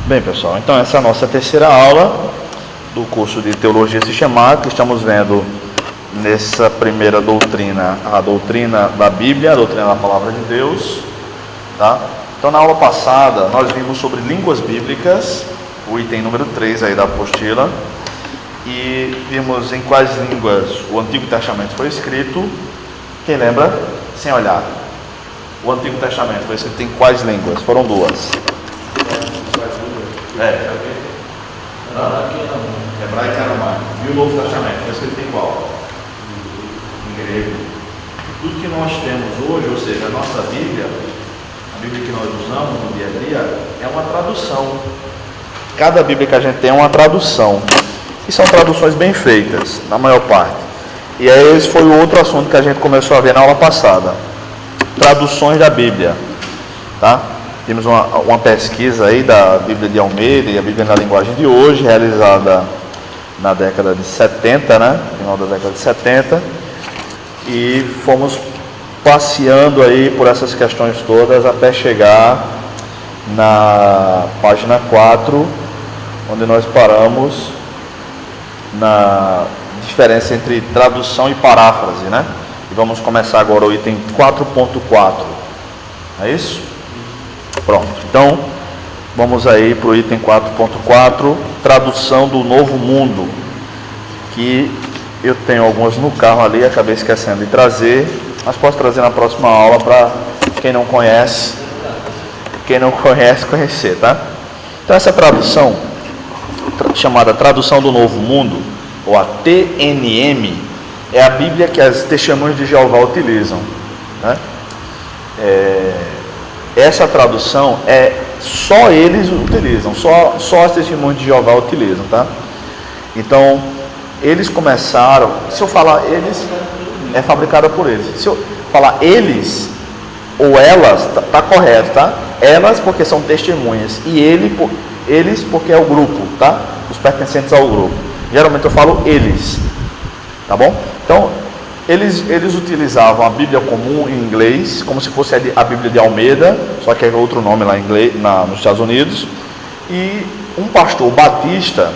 Bem, pessoal, então essa é a nossa terceira aula do curso de Teologia Sistemática. Estamos vendo nessa primeira doutrina, a doutrina da Bíblia, a doutrina da Palavra de Deus, tá? Então, na aula passada, nós vimos sobre línguas bíblicas, o item número 3 aí da apostila, e vimos em quais línguas o Antigo Testamento foi escrito. Quem lembra? Sem olhar. O Antigo Testamento foi escrito em quais línguas? Foram duas. Hebraico e aramaico. E o Novo Testamento foi escrito em qual? Em grego. Tudo que nós temos hoje, ou seja, a nossa Bíblia, a Bíblia que nós usamos no dia a dia, é uma tradução. Cada Bíblia que a gente tem é uma tradução. E são traduções bem feitas, na maior parte. E aí esse foi o outro assunto que a gente começou a ver na aula passada. Traduções da Bíblia. Tá? Temos uma pesquisa aí da Bíblia de Almeida e a Bíblia na linguagem de hoje, realizada na década de 70, né? Final da década de 70. E fomos passeando aí por essas questões todas até chegar na página 4, onde nós paramos na diferença entre tradução e paráfrase, né? E vamos começar agora o item 4.4. É isso? Pronto. Então, vamos aí para o item 4.4, tradução do Novo Mundo, que eu tenho algumas no carro ali, acabei esquecendo de trazer, mas posso trazer na próxima aula para quem não conhece, conhecer, tá? Então, essa tradução, chamada Tradução do Novo Mundo, ou a TNM, é a Bíblia que as testemunhas de Jeová utilizam, né? Essa tradução só eles utilizam, só as testemunhas de Jeová utilizam, tá? Então, eles começaram, se eu falar eles, é fabricada por eles. Se eu falar eles ou elas, tá correto, tá? Elas porque são testemunhas e eles porque é o grupo, tá? Os pertencentes ao grupo. Geralmente eu falo eles, tá bom? Então, eles utilizavam a Bíblia comum em inglês, como se fosse a Bíblia de Almeida, só que é outro nome lá em inglês, nos Estados Unidos. E um pastor batista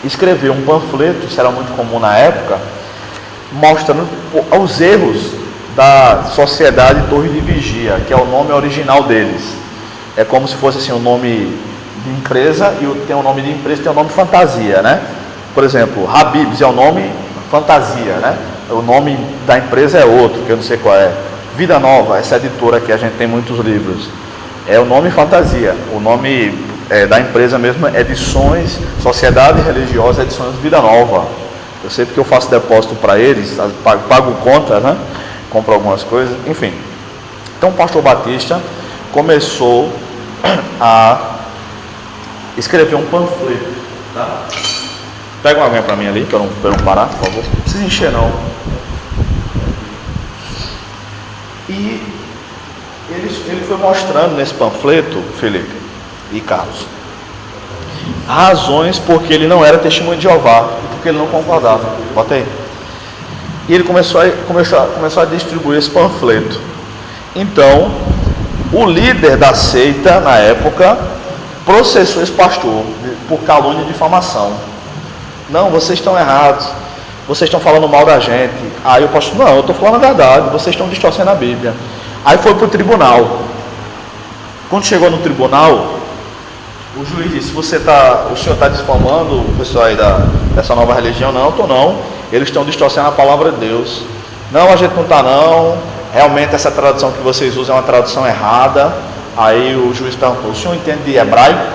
escreveu um panfleto, isso era muito comum na época, mostrando os erros da Sociedade Torre de Vigia, que é o nome original deles. É como se fosse assim, o nome de empresa, e tem o nome de empresa, tem o nome fantasia, né? Por exemplo, Habib's é o nome fantasia, né? O nome da empresa é outro, que eu não sei qual é. Vida Nova, essa editora que a gente tem muitos livros, é o nome fantasia. O nome da empresa mesmo é Edições, Sociedade Religiosa Edições Vida Nova. Eu sei porque eu faço depósito para eles, pago conta, né? Compro algumas coisas, enfim. Então o pastor Batista começou a escrever um panfleto, tá? Pega uma aguinha para mim ali, para eu não parar, por favor. Não precisa encher não. E ele foi mostrando nesse panfleto, Felipe e Carlos, razões porque ele não era testemunho de Jeová e porque ele não concordava. Bota aí. E ele começou a distribuir esse panfleto. Então, o líder da seita, na época, processou esse pastor por calúnia e difamação. Não, vocês estão errados, vocês estão falando mal da gente. Aí o pastor, não, eu estou falando a verdade, vocês estão distorcendo a Bíblia. Aí foi para o tribunal. Quando chegou no tribunal, o juiz disse, o senhor está difamando o pessoal aí dessa nova religião? Não, eu estou não, eles estão distorcendo a palavra de Deus. Não, a gente não está não, realmente essa tradução que vocês usam é uma tradução errada. Aí o juiz perguntou, o senhor entende de hebraico?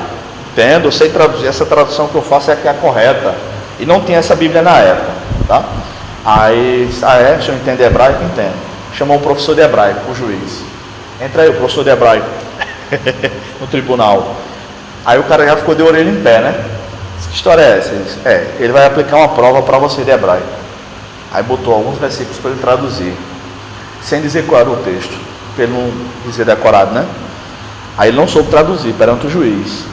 Entendo, eu sei traduzir, essa tradução que eu faço é a que é a correta. E não tinha essa Bíblia na época, tá? Aí, o senhor entende hebraico? Entendo. Chamou o professor de hebraico, o juiz. Entra aí o professor de hebraico no tribunal. Aí o cara já ficou de orelha em pé, né? Que história é essa? Ele vai aplicar uma prova para você de hebraico. Aí botou alguns versículos para ele traduzir, sem dizer qual era o texto, para ele não dizer decorado, né? Aí ele não soube traduzir perante o juiz.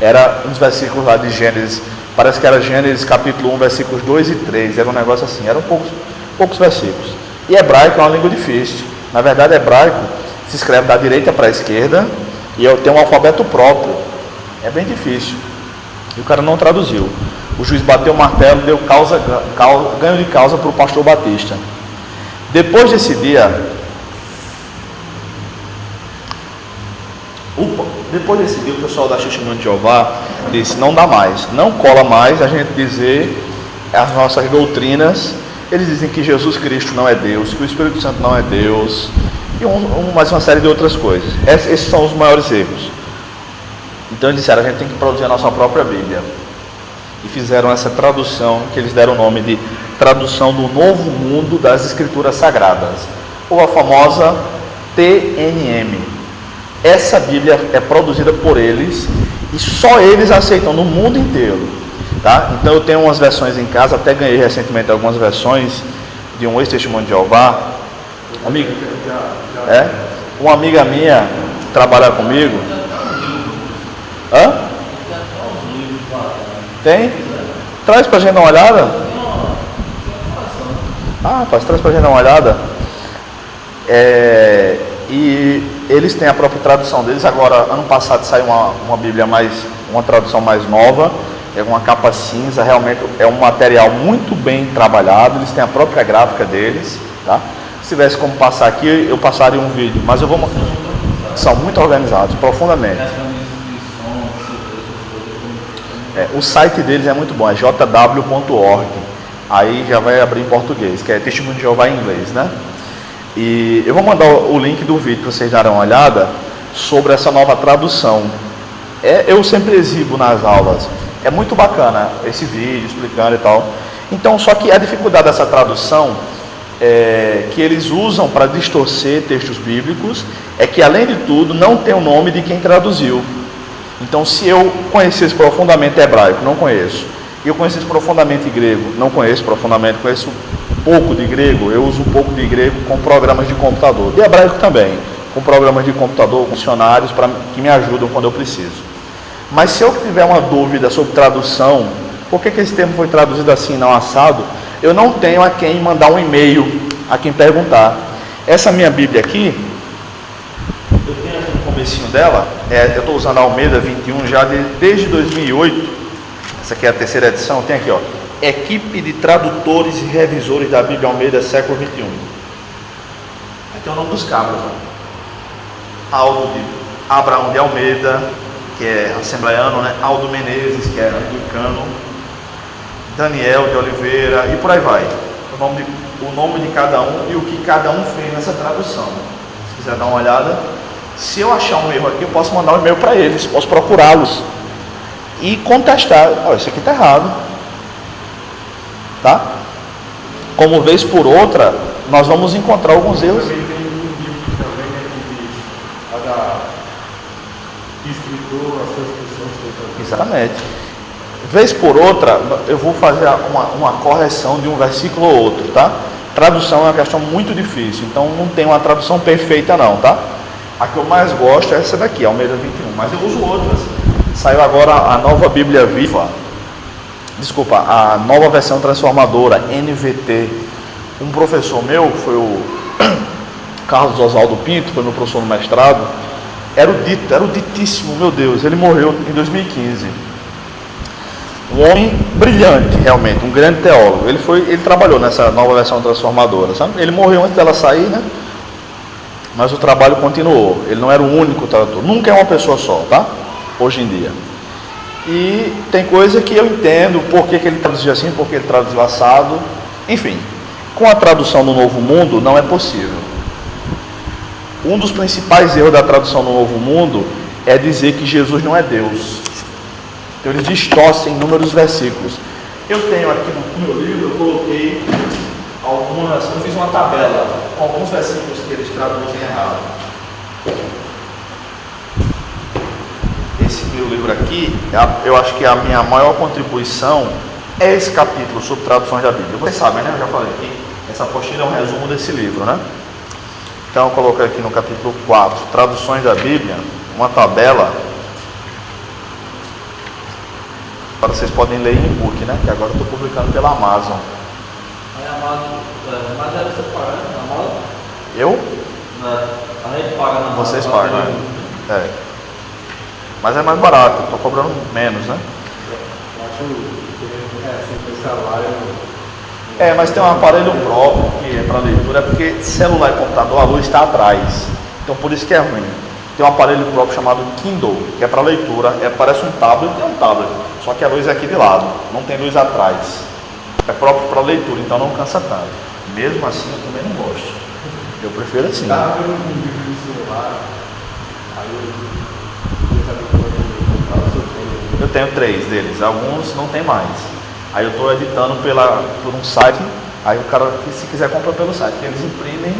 Era uns versículos lá de Gênesis, parece que era Gênesis capítulo 1, versículos 2 e 3, era um negócio assim, eram poucos versículos. E hebraico é uma língua difícil. Na verdade, hebraico se escreve da direita para a esquerda e tem um alfabeto próprio. É bem difícil. E o cara não traduziu. O juiz bateu o martelo, deu ganho de causa para o pastor Batista. Depois desse dia, o pessoal da Testemunha de Jeová disse: não dá mais, não cola mais a gente dizer as nossas doutrinas. Eles dizem que Jesus Cristo não é Deus, que o Espírito Santo não é Deus, e mais uma série de outras coisas. Esses são os maiores erros. Então eles disseram: a gente tem que produzir a nossa própria Bíblia. E fizeram essa tradução, que eles deram o nome de Tradução do Novo Mundo das Escrituras Sagradas, ou a famosa TNM. Essa Bíblia é produzida por eles e só eles aceitam no mundo inteiro, tá? Então eu tenho umas versões em casa, até ganhei recentemente algumas versões de um ex-testemunho de Jeová. Uma amiga minha que trabalha comigo. Hã? Tem? Traz pra gente dar uma olhada. Rapaz, traz pra gente dar uma olhada. E eles têm a própria tradução deles. Agora, ano passado saiu uma Bíblia uma tradução mais nova, é uma capa cinza, realmente é um material muito bem trabalhado. Eles têm a própria gráfica deles, tá? Se tivesse como passar aqui, eu passaria um vídeo, mas eu vou. São muito organizados, profundamente. O site deles é muito bom, é jw.org. Aí já vai abrir em português, que é Testemunho de Jeová em inglês, né? E eu vou mandar o link do vídeo para vocês darem uma olhada sobre essa nova tradução. Eu sempre exibo nas aulas. É muito bacana esse vídeo explicando e tal. Então, só que a dificuldade dessa tradução que eles usam para distorcer textos bíblicos é que, além de tudo, não tem o nome de quem traduziu. Então, se eu conhecesse profundamente hebraico, não conheço. E eu conhecesse profundamente grego, não conheço profundamente, conheço pouco de grego, eu uso um pouco de grego com programas de computador. De hebraico também, com programas de computador, com funcionários que me ajudam quando eu preciso. Mas se eu tiver uma dúvida sobre tradução, por que esse termo foi traduzido assim, não assado, eu não tenho a quem mandar um e-mail, a quem perguntar. Essa minha Bíblia aqui, eu tenho aqui no comecinho dela, eu estou usando a Almeida 21 já desde 2008, essa aqui é a terceira edição, tem aqui, ó, Equipe de Tradutores e Revisores da Bíblia Almeida, século 21. Aí tem o nome dos cabras, ó. Aldo de Abraão de Almeida, que é assembleiano, né? Aldo Menezes, que é anglicano, Daniel de Oliveira, e por aí vai. O nome de cada um e o que cada um fez nessa tradução. Se quiser dar uma olhada, se eu achar um erro aqui, eu posso mandar um e-mail para eles, posso procurá-los e contestar. Olha, isso aqui está errado, tá? Como vez por outra, nós vamos encontrar alguns erros. Também tem um livro também, né, que diz escritor, as suas funções. Exatamente. Vez por outra, eu vou fazer uma correção de um versículo ou outro, tá? Tradução é uma questão muito difícil, então não tem uma tradução perfeita não, tá? A que eu mais gosto é essa daqui, Almeida 21, mas eu uso outras. Saiu agora a nova Bíblia Viva, desculpa, a nova versão transformadora, NVT. Um professor meu, foi o Carlos Oswaldo Pinto, foi meu professor no mestrado, eruditíssimo, meu Deus, ele morreu em 2015. Um homem brilhante, realmente, um grande teólogo. Ele trabalhou nessa nova versão transformadora, sabe? Ele morreu antes dela sair, né? Mas o trabalho continuou. Ele não era o único tradutor. Nunca é uma pessoa só, tá? Hoje em dia. E tem coisa que eu entendo por que ele traduziu assim, por que ele traduziu assado. Enfim, com a tradução do Novo Mundo não é possível. Um dos principais erros da tradução do Novo Mundo é dizer que Jesus não é Deus. Então eles distorcem inúmeros versículos. Eu tenho aqui no meu livro, eu coloquei eu fiz uma tabela com alguns versículos que eles traduzem errado. Esse meu livro aqui, eu acho que a minha maior contribuição é esse capítulo sobre traduções da Bíblia. Vocês sabem, né? Eu já falei aqui. Essa apostila é um resumo desse livro, né? Então eu coloquei aqui no capítulo 4, traduções da Bíblia, uma tabela. Agora vocês podem ler em e-book, né? Que agora eu estou publicando pela Amazon. Mas deve ser pagando na Amazon? Eu? A gente paga na Amazon. Vocês pagam, né? Mas é mais barato, estou cobrando menos, né? Eu acho que assim, salário. Mas tem um aparelho próprio que é para leitura, porque celular e computador, a luz está atrás. Então por isso que é ruim. Tem um aparelho próprio chamado Kindle, que é para leitura, parece um tablet, só que a luz é aqui de lado, não tem luz atrás. É próprio para leitura, então não cansa tanto. Mesmo assim eu também não gosto. Eu prefiro assim. Estava vendo um vídeo no celular, aí eu queria saber como eu comprava o seu tempo. Eu tenho 3 deles, alguns não tem mais. Aí eu estou editando por um site, aí o cara, se quiser, compra pelo site, que eles imprimem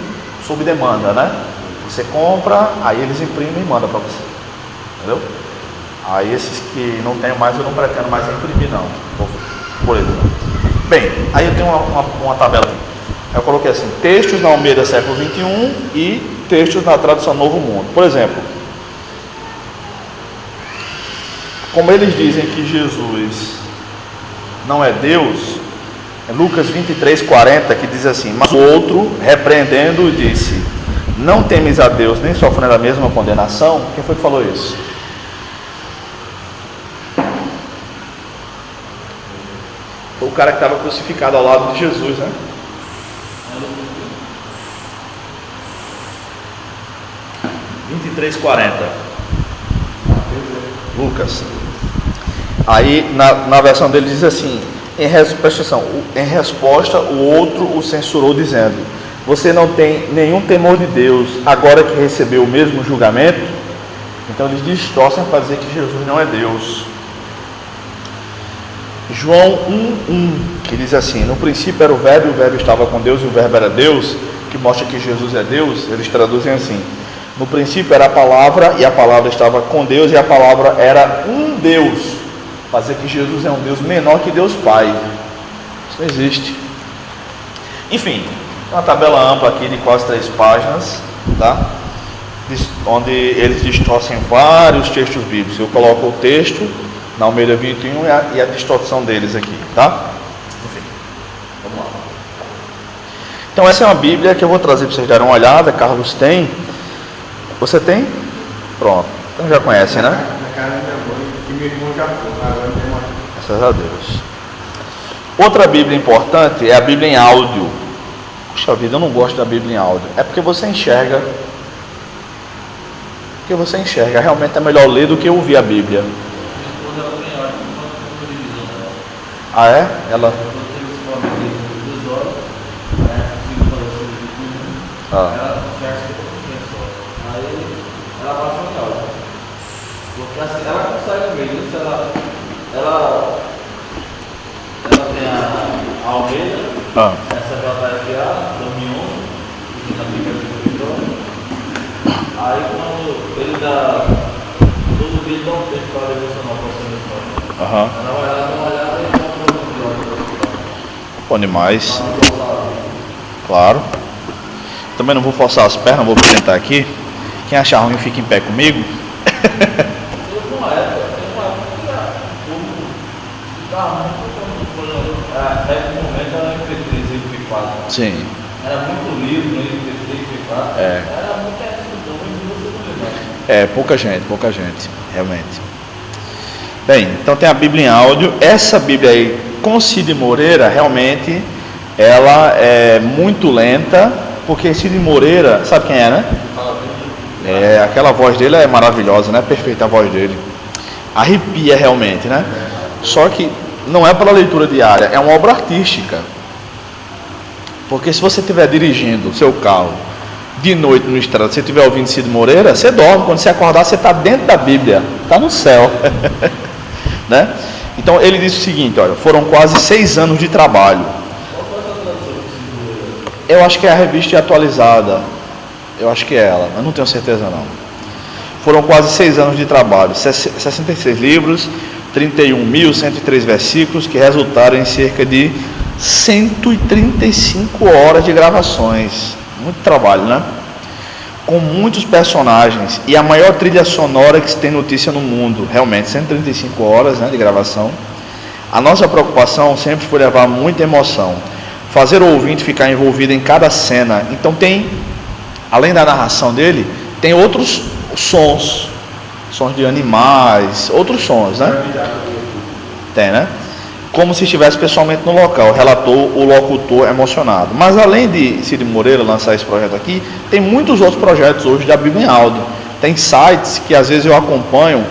sob demanda, né? Você compra, aí eles imprimem e mandam para você. Entendeu? Aí esses que não tenho mais, eu não pretendo mais imprimir, não. Por exemplo. Bem, aí eu tenho uma tabela aqui. Eu coloquei assim, textos na Almeida século XXI e textos na tradução Novo Mundo. Por exemplo, como eles dizem que Jesus não é Deus, é Lucas 23:40, que diz assim: mas o outro, repreendendo, disse: não temes a Deus, nem sofrendo a mesma condenação. Quem foi que falou isso? Foi o cara que estava crucificado ao lado de Jesus, né? Lucas. Aí na versão dele diz assim: em resposta o outro o censurou dizendo: você não tem nenhum temor de Deus agora que recebeu o mesmo julgamento? Então eles distorcem para dizer que Jesus não é Deus. João 1:1, que diz assim: no princípio era o verbo e o verbo estava com Deus e o verbo era Deus, que mostra que Jesus é Deus. Eles traduzem assim: no princípio era a palavra e a palavra estava com Deus e a palavra era um Deus. Para dizer que Jesus é um Deus menor que Deus Pai. Isso não existe. Enfim, uma tabela ampla aqui de quase 3 páginas, tá? Onde eles distorcem vários textos bíblicos. Eu coloco o texto na Almeida 21 e a distorção deles aqui, tá? Enfim, vamos lá. Então essa é uma Bíblia que eu vou trazer para vocês darem uma olhada. Carlos tem. Você tem? Pronto. Então já conhecem, né? Na casa da minha mãe, que meu irmão já foi, agora não tem mais. Graças a Deus. Outra Bíblia importante é a Bíblia em áudio. Puxa vida, eu não gosto da Bíblia em áudio. É porque você enxerga. Realmente é melhor ler do que ouvir a Bíblia. Ah, é? Ela. Ela baixa o áudio. Porque assim, ela consegue mesmo. Se ela tem a Almeida, essa JFA 2011, que na Bíblia do Vitória. Aí quando ele dá todo dia, dá um tempo para devocionar o próximo Vitória. Ela vai lá, dá uma olhada e dá bom demais. Claro. Também não vou forçar as pernas, vou apresentar aqui. Quem achar ruim fica em pé comigo. Sim. Era muito livro no MP3, MP4. Era muito pouca gente, realmente. Bem, então tem a Bíblia em áudio. Essa Bíblia aí, com Cid Moreira, realmente, ela é muito lenta, porque Cid Moreira, sabe quem é, né? Aquela voz dele é maravilhosa, né? Perfeita a voz dele. Arrepia realmente, né? Só que não é para leitura diária, é uma obra artística. Porque se você estiver dirigindo o seu carro de noite no estrada, se você estiver ouvindo Cid Moreira, você dorme. Quando você acordar, você está dentro da Bíblia, está no céu. Né? Então ele disse o seguinte: olha, foram quase 6 anos de trabalho. Eu acho que é a revista atualizada. Eu acho que é ela, mas não tenho certeza não. Foram quase 6 anos de trabalho, 66 livros, 31.103 versículos, que resultaram em cerca de 135 horas de gravações. Muito trabalho, né? Com muitos personagens e a maior trilha sonora que se tem notícia no mundo. Realmente, 135 horas, né, de gravação. A nossa preocupação sempre foi levar muita emoção, fazer o ouvinte ficar envolvido em cada cena. Então tem, além da narração dele, tem outros sons, sons de animais, outros sons, né? Tem, né? Como se estivesse pessoalmente no local, relatou o locutor emocionado. Mas além de Cid Moreira lançar esse projeto aqui, tem muitos outros projetos hoje da Bíblia em áudio. Tem sites que às vezes eu acompanho,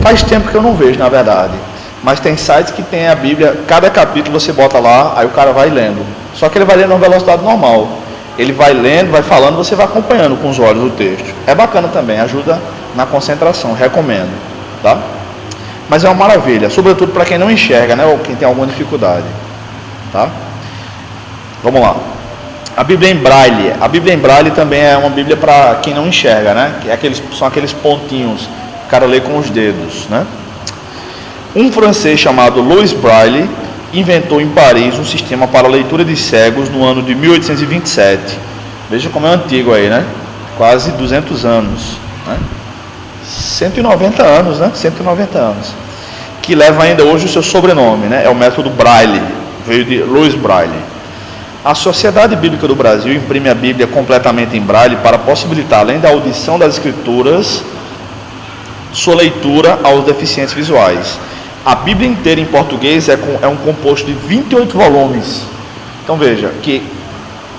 faz tempo que eu não vejo, na verdade. Mas tem sites que tem a Bíblia, cada capítulo você bota lá, aí o cara vai lendo. Só que ele vai lendo em velocidade normal. Ele vai lendo, vai falando, você vai acompanhando com os olhos o texto. É bacana também, ajuda na concentração, recomendo, tá? Mas é uma maravilha, sobretudo para quem não enxerga, né, ou quem tem alguma dificuldade, tá? Vamos lá. A Bíblia em Braille. A Bíblia em Braille também é uma Bíblia para quem não enxerga, né? São aqueles pontinhos que o cara lê com os dedos, né? Um francês chamado Louis Braille inventou em Paris um sistema para leitura de cegos no ano de 1827. Veja como é antigo aí, né? Quase 200 anos, né? 190 anos, né? 190 anos. Que leva ainda hoje o seu sobrenome, né? É o método Braille, veio de Louis Braille. A Sociedade Bíblica do Brasil imprime a Bíblia completamente em Braille para possibilitar, além da audição das escrituras, sua leitura aos deficientes visuais. A Bíblia inteira em português é um composto de 28 volumes. Então veja que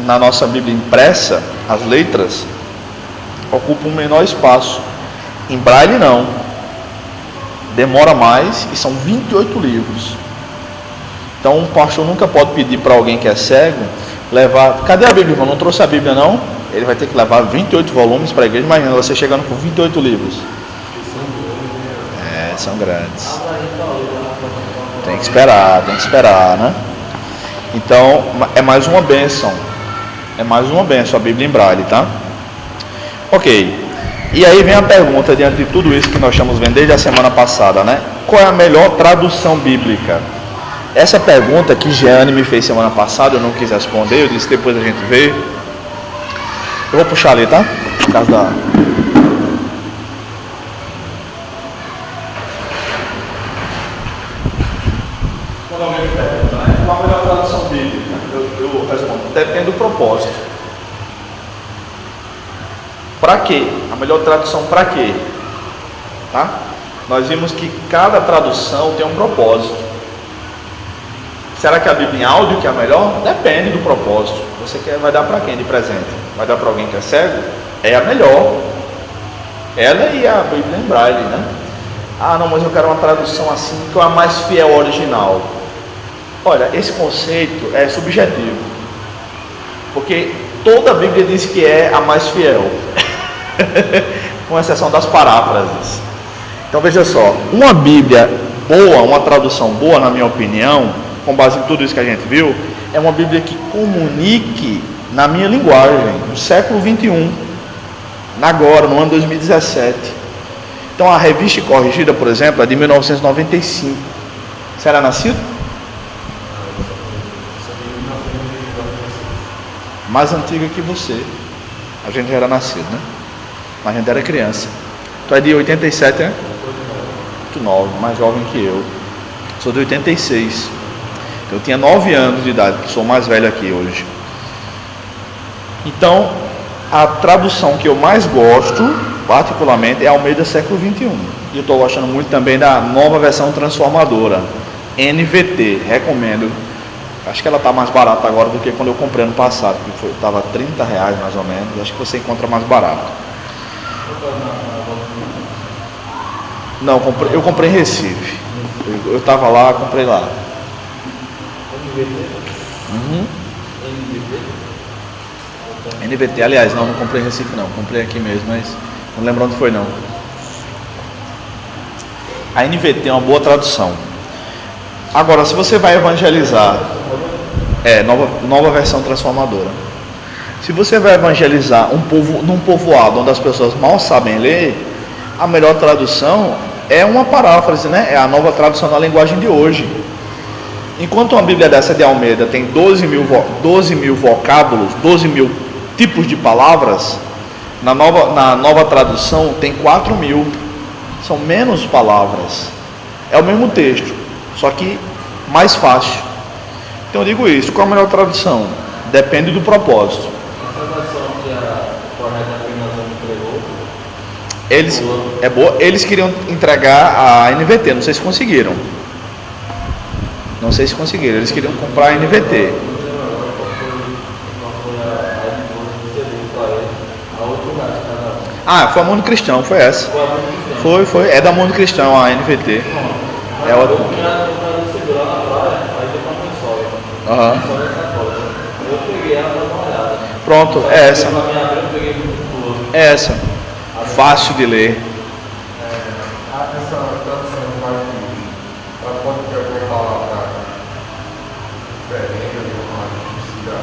na nossa Bíblia impressa, as letras ocupam um menor espaço. Em Braille não. Demora mais e são 28 livros. Então um pastor nunca pode pedir para alguém que é cego levar... Cadê a Bíblia, irmão? Não trouxe a Bíblia não? Ele vai ter que levar 28 volumes para a igreja. Imagina você chegando com 28 livros. São grandes. Tem que esperar, né? Então, é mais uma bênção. É mais uma bênção a Bíblia em Braille, tá? Ok. E aí vem a pergunta, diante de tudo isso que nós estamos vendo desde a semana passada, né? Qual é a melhor tradução bíblica? Essa pergunta que Jeane me fez semana passada, eu não quis responder, eu disse depois a gente vê. Eu vou puxar ali, tá? Por causa da... Qual a melhor tradução bíblica? Eu respondo, depende do propósito. Para quê? A melhor tradução para quê? Tá? Nós vimos que cada tradução tem um propósito. Será que a Bíblia em áudio que é a melhor? Depende do propósito. Você vai dar para quem de presente? Vai dar para alguém que é cego? É a melhor. Ela e a Bíblia em Braille, né? Ah, não, mas eu quero uma tradução assim, que é a mais fiel ao original. Olha, esse conceito é subjetivo, porque toda a Bíblia diz que é a mais fiel, com exceção das paráfrases. Então veja só, uma Bíblia boa, uma tradução boa, na minha opinião, com base em tudo isso que a gente viu, é uma Bíblia que comunique na minha linguagem, no século 21, agora, no ano 2017. Então a Revista Corrigida, por exemplo, é de 1995. Você era nascido? Mais antiga que você. A gente já era nascido, né? Mas a gente era criança. Tu é de 87, né? Muito nova, mais jovem que eu. Sou de 86. Eu tinha 9 anos de idade, sou mais velho aqui hoje. Então, a tradução que eu mais gosto, particularmente, é Almeida século 21. E eu estou gostando muito também da nova versão transformadora, NVT, recomendo. Acho que ela está mais barata agora do que quando eu comprei ano passado, que estava R$30 mais ou menos. Acho que você encontra mais barato. Não, eu comprei em Recife. Eu estava lá, comprei lá. NVT, aliás, não comprei em Recife não, comprei aqui mesmo, mas não lembro onde foi não. A NVT é uma boa tradução. Agora, se você vai evangelizar, nova versão transformadora. Se você vai evangelizar num povoado onde as pessoas mal sabem ler, a melhor tradução é uma paráfrase, né? É a nova tradução na linguagem de hoje. Enquanto uma Bíblia dessa de Almeida tem 12 mil vocábulos, 12 mil tipos de palavras, na nova tradução tem 4.000. São menos palavras. É o mesmo texto, só que mais fácil. Então eu digo isso, qual a melhor tradução? Depende do propósito. A tradução que a correta apenas entregou. Eles queriam entregar a NVT, não sei se conseguiram. Não sei se conseguiram, eles queriam comprar a NVT. Ah, foi a Mundo Cristão, foi essa. Foi, é da Mundo Cristão a NVT. É outra. Aham. Eu peguei ela pra dar uma olhada. Pronto, é essa. Eu peguei muito boa. É essa. Fácil de ler. Essa tradução de linguagem, ela pode ter alguma palavra diferente, alguma precisa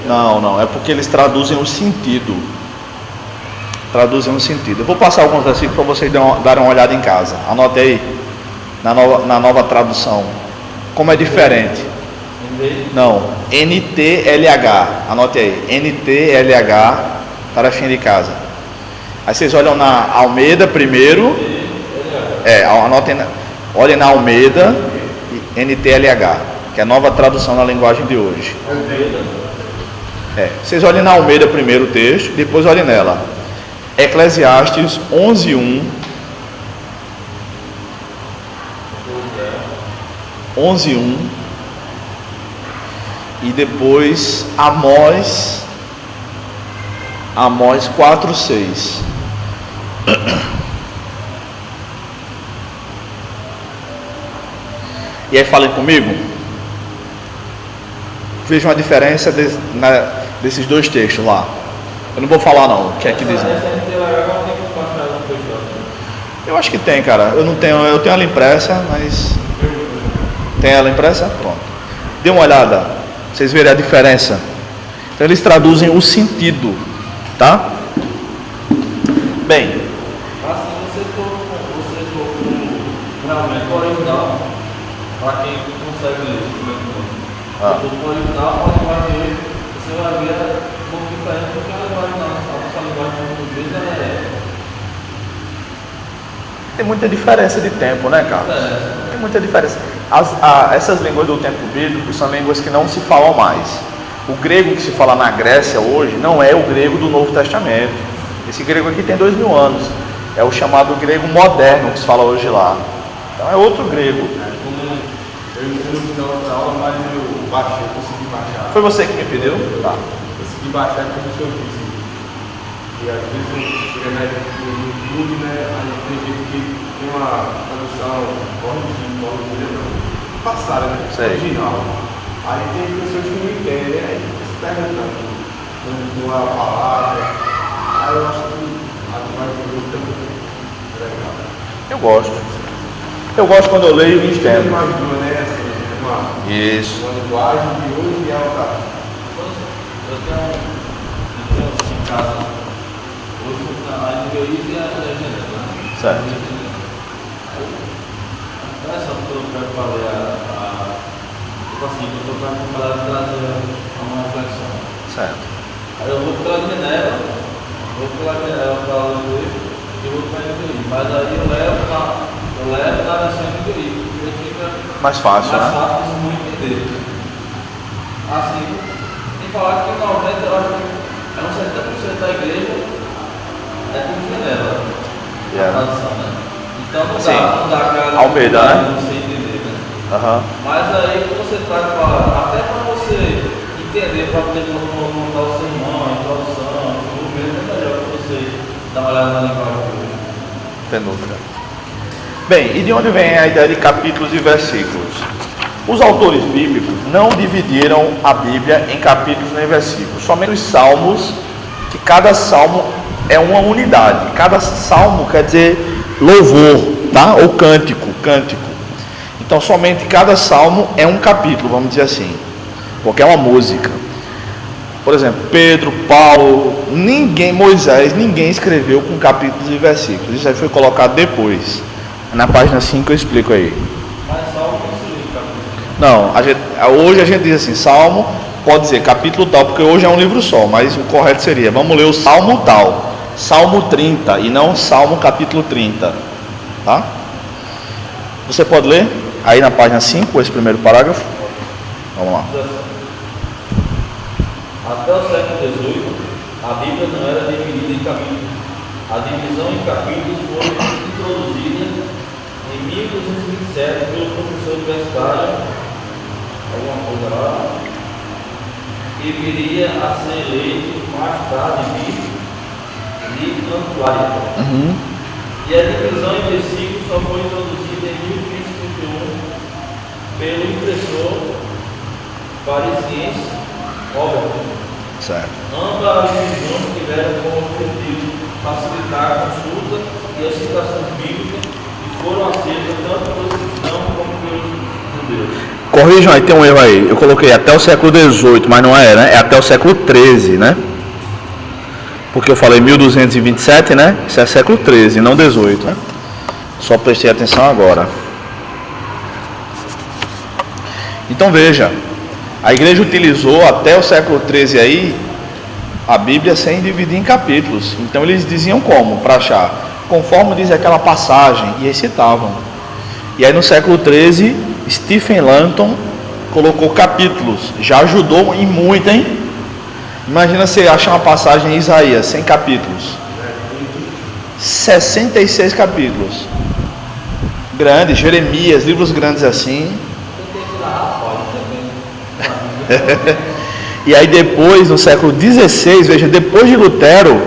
Não, é porque eles traduzem o sentido. Eu vou passar alguns versículos para vocês darem uma olhada em casa. Anote aí, na nova tradução. Como é diferente. Não, NTLH. Anote aí, NTLH, tarefinha de casa. Aí vocês olham na Almeida primeiro. Anotem, olhem na Almeida e NTLH, que é a nova tradução na linguagem de hoje. Vocês olhem na Almeida primeiro o texto, depois olhem nela. Eclesiastes 11:1. 11:1. E depois Amós 4:6. E aí falem comigo. Vejam a diferença desses dois textos lá. Eu não vou falar não, o que é que diz? Eu acho que tem, cara. Eu tenho ela impressa, mas... Tem ela impressa? Pronto. Dê uma olhada, vocês verem a diferença. Então eles traduzem o sentido, tá? Bem. Assim, você for realmente o original, para quem consegue ler o documento, o original, pode fazer, você vai ver um pouco diferente do que a nossa linguagem portuguesa Tem muita diferença de tempo, né, Carlos? Tem muita diferença. Essas línguas do tempo bíblico são línguas que não se falam mais. O grego que se fala na Grécia hoje não é o grego do Novo Testamento. Esse grego aqui tem 2000 anos. É o chamado grego moderno que se fala hoje lá. Então é outro grego. Eu fui no final da aula, mas eu consegui baixar. Foi você que me pediu? Tá. Consegui baixar como o senhor disse. E às vezes chega no YouTube, né? A gente tem gente que tem uma tradução corrigida, passada, né? Original. Aí tem pessoas que não entendem, aí fica se perguntando não é a palavra. Aí eu acho que a linguagem do grupo também é legal. Eu gosto quando eu leio e entendo. Mais duas, né? Assim, Isso. uma linguagem de hoje e a outra. Eu tenho em casa, hoje a inglês e a legenda, né? Certo. Essa eu quero falar tipo assim, eu estou para trazer uma reflexão. Certo. Aí eu vou pela Minerva, para o inglês e vou para o inglês. Mas aí eu levo na versão do inglês, porque fica Mais fácil, mais né? fácil de muito entender. Assim, tem que falar que 90, eu acho que é uns 70% da igreja é tudo Minerva, a tradução, né? Então não dá cara Almeida, né? Você entender, né? Uhum. Mas aí você traz até para você entender, para poder montar o sermão, a introdução, o mesmo é melhor que você dar uma olhada na linguagem. Sem dúvida. Bem, e de onde vem a ideia de capítulos e versículos? Os autores bíblicos não dividiram a Bíblia em capítulos nem versículos, somente os salmos, que cada salmo é uma unidade. Cada salmo quer dizer louvor, tá? Ou cântico. Então somente cada salmo é um capítulo, vamos dizer assim, porque é uma música. Por exemplo, Pedro, Paulo, Moisés, ninguém escreveu com capítulos e versículos. Isso aí foi colocado depois. Na página 5 eu explico aí. Mas salmo não seria capítulo? Não, hoje a gente diz assim, salmo pode dizer capítulo tal, porque hoje é um livro só, mas o correto seria, vamos ler o salmo tal, salmo 30 e não salmo capítulo 30, tá? Você pode ler aí na página 5, esse primeiro parágrafo? Vamos lá. Até o século XVIII, a Bíblia não era dividida em capítulos, A divisão em capítulos foi introduzida em 1227 pelo professor universitário, alguma coisa lá, que viria a ser eleito mais tarde de Antuário. E a divisão em versículos só foi introduzida em 1551 pelo impressor parisiense Robert. Certo. Ambas as divisões tiveram como objetivo facilitar a consulta e as citações bíblicas e foram aceitas tanto pelos cristãos como pelos judeus. Corrijam aí, tem um erro aí. Eu coloquei até o século XVIII, mas não é, né? É até o século XIII, né? Porque eu falei 1227, né? Isso é século XIII, não XVIII, né? Só prestei atenção agora. Então veja, a igreja utilizou até o século XIII aí a Bíblia sem dividir em capítulos. Então eles diziam como? Para achar, conforme diz aquela passagem, e aí citavam. E aí no século XIII, Stephen Langton colocou capítulos. Já ajudou em muito, hein? Imagina você achar uma passagem em Isaías, 100 capítulos. 66 capítulos. Grandes, Jeremias, livros grandes assim. E aí depois, no século XVI, veja, depois de Lutero,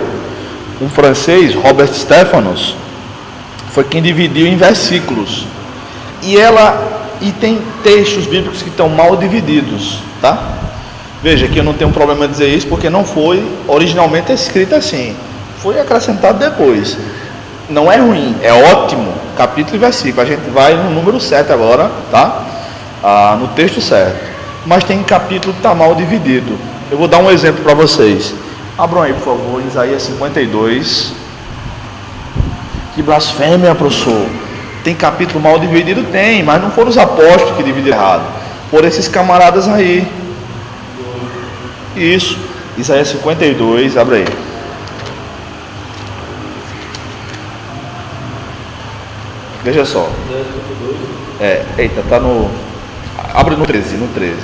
um francês, Robert Stephanus, foi quem dividiu em versículos. E tem textos bíblicos que estão mal divididos, tá? Veja que eu não tenho problema em dizer isso, porque não foi originalmente escrito assim. Foi acrescentado depois. Não é ruim, é ótimo. Capítulo e versículo. A gente vai no número 7 agora, tá? No texto certo. Mas tem capítulo que está mal dividido. Eu vou dar um exemplo para vocês. Abram aí, por favor, Isaías 52. Que blasfêmia, professor. Tem capítulo mal dividido? Tem, mas não foram os apóstolos que dividiram errado. Foram esses camaradas aí. Isso, Isaías 52, abre aí. Veja só. Eita, tá no. Abre no 13, no 13.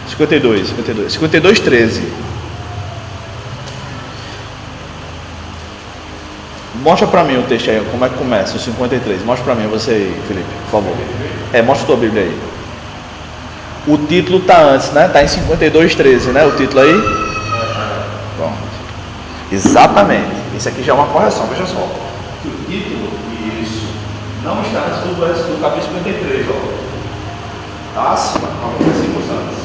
52, 13. Mostra pra mim o texto aí, como é que começa, o 53. Mostra pra mim, você aí, Felipe, por favor. Mostra a tua Bíblia aí. O título está antes, né? Está em 52:13, né? O título aí? Pronto. Exatamente. Isso aqui já é uma correção, veja só. Que o título, isso, não está antes do capítulo 53, ó. Está acima, alguns versículos antes.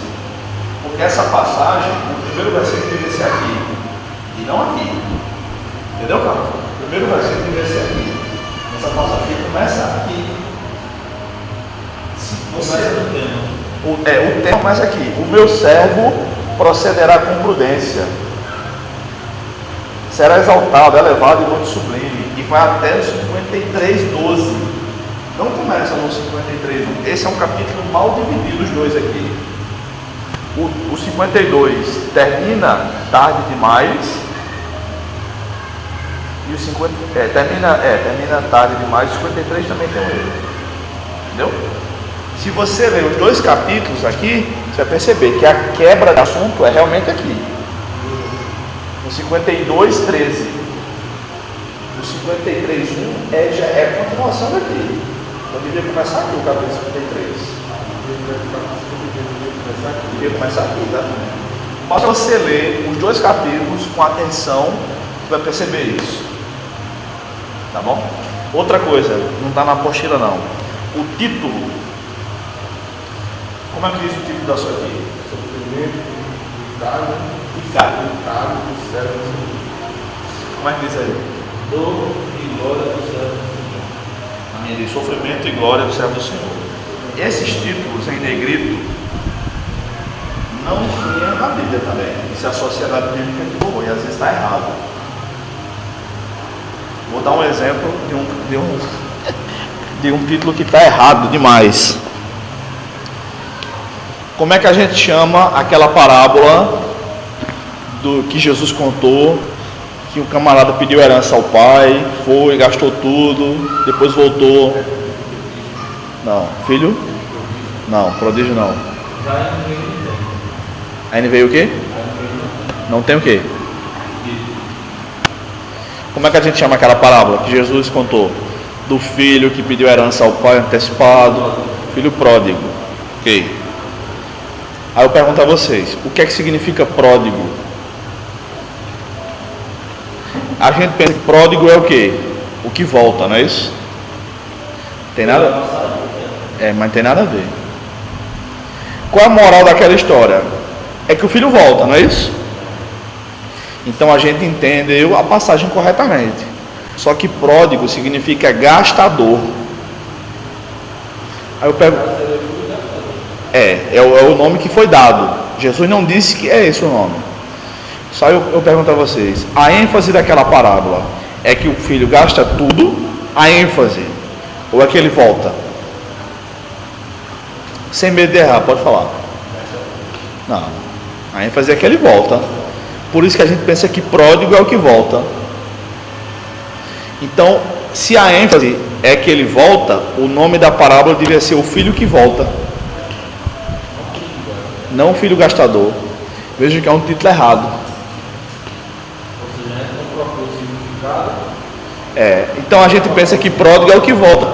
Porque essa passagem, o primeiro versículo deve ser aqui, e não aqui. Entendeu, Carlos? O primeiro versículo deve ser aqui. Essa passagem começa aqui. O tema começa aqui. O meu servo procederá com prudência, será exaltado, elevado e muito sublime, e vai até o 53:12. Não começa no 53:1. Esse é um capítulo mal dividido, os dois aqui. O 52 termina tarde demais, e o 50 termina tarde demais. O 53 também tem um erro. Entendeu? Se você ler os dois capítulos aqui, você vai perceber que a quebra do assunto é realmente aqui. No 52:13. No 53:1 já é a continuação daqui. Então devia começar aqui o capítulo 53. Devia começar aqui, tá? Mas se você ler os dois capítulos com atenção, você vai perceber isso. Tá bom? Outra coisa, não está na apostila não. O título. Como é que diz o título da sua aqui? Sofrimento, pecado do céu. Como é que diz aí? Dor e glória do servo do Senhor. A minha diz sofrimento e glória do servo do Senhor. Esses títulos em negrito não tinha na Bíblia também. Isso é a sociedade bíblica que colocou, e às vezes está errado. Vou dar um exemplo de um título que está errado demais. Como é que a gente chama aquela parábola que Jesus contou, que um camarada pediu herança ao pai, foi, gastou tudo, depois voltou. Não, filho? Não, prodígio não. Aí veio o quê? Não tem o quê? Como é que a gente chama aquela parábola que Jesus contou? Do filho que pediu herança ao pai antecipado, filho pródigo. Ok. Aí eu pergunto a vocês, o que é que significa pródigo? A gente pensa que pródigo é o quê? O que volta, não é isso? Tem nada? Mas não tem nada a ver. Qual é a moral daquela história? É que o filho volta, não é isso? Então a gente entendeu a passagem corretamente. Só que pródigo significa gastador. Aí eu pergunto, é o nome que foi dado. Jesus não disse que é esse o nome. Só eu pergunto a vocês, a ênfase daquela parábola é que o filho gasta tudo, a ênfase, ou é que ele volta? Sem medo de errar, pode falar. Não, a ênfase é que ele volta. Por isso que a gente pensa que pródigo é o que volta. Então, se a ênfase é que ele volta, o nome da parábola devia ser o filho que volta, não o filho gastador. Veja que é um título errado. Então a gente pensa que pródigo é o que volta.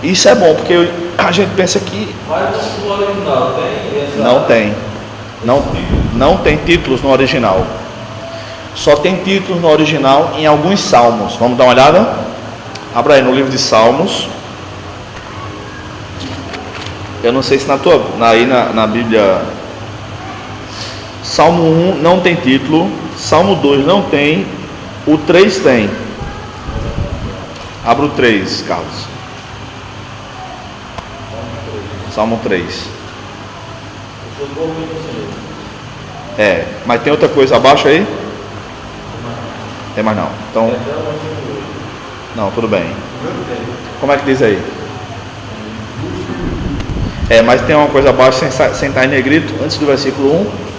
Isso é bom, porque a gente pensa que Mas no original tem essa... não tem títulos no original. Só tem títulos no original em alguns salmos. Vamos dar uma olhada? Abra aí no livro de Salmos. Eu não sei se na Bíblia, Salmo 1 não tem título, Salmo 2 não tem, o 3 tem. Abra o 3, Carlos. Salmo 3. Mas tem outra coisa abaixo aí? Tem mais não. Então, não, tudo bem. Como é que diz aí? Mas tem uma coisa abaixo sem estar em negrito, antes do versículo 1.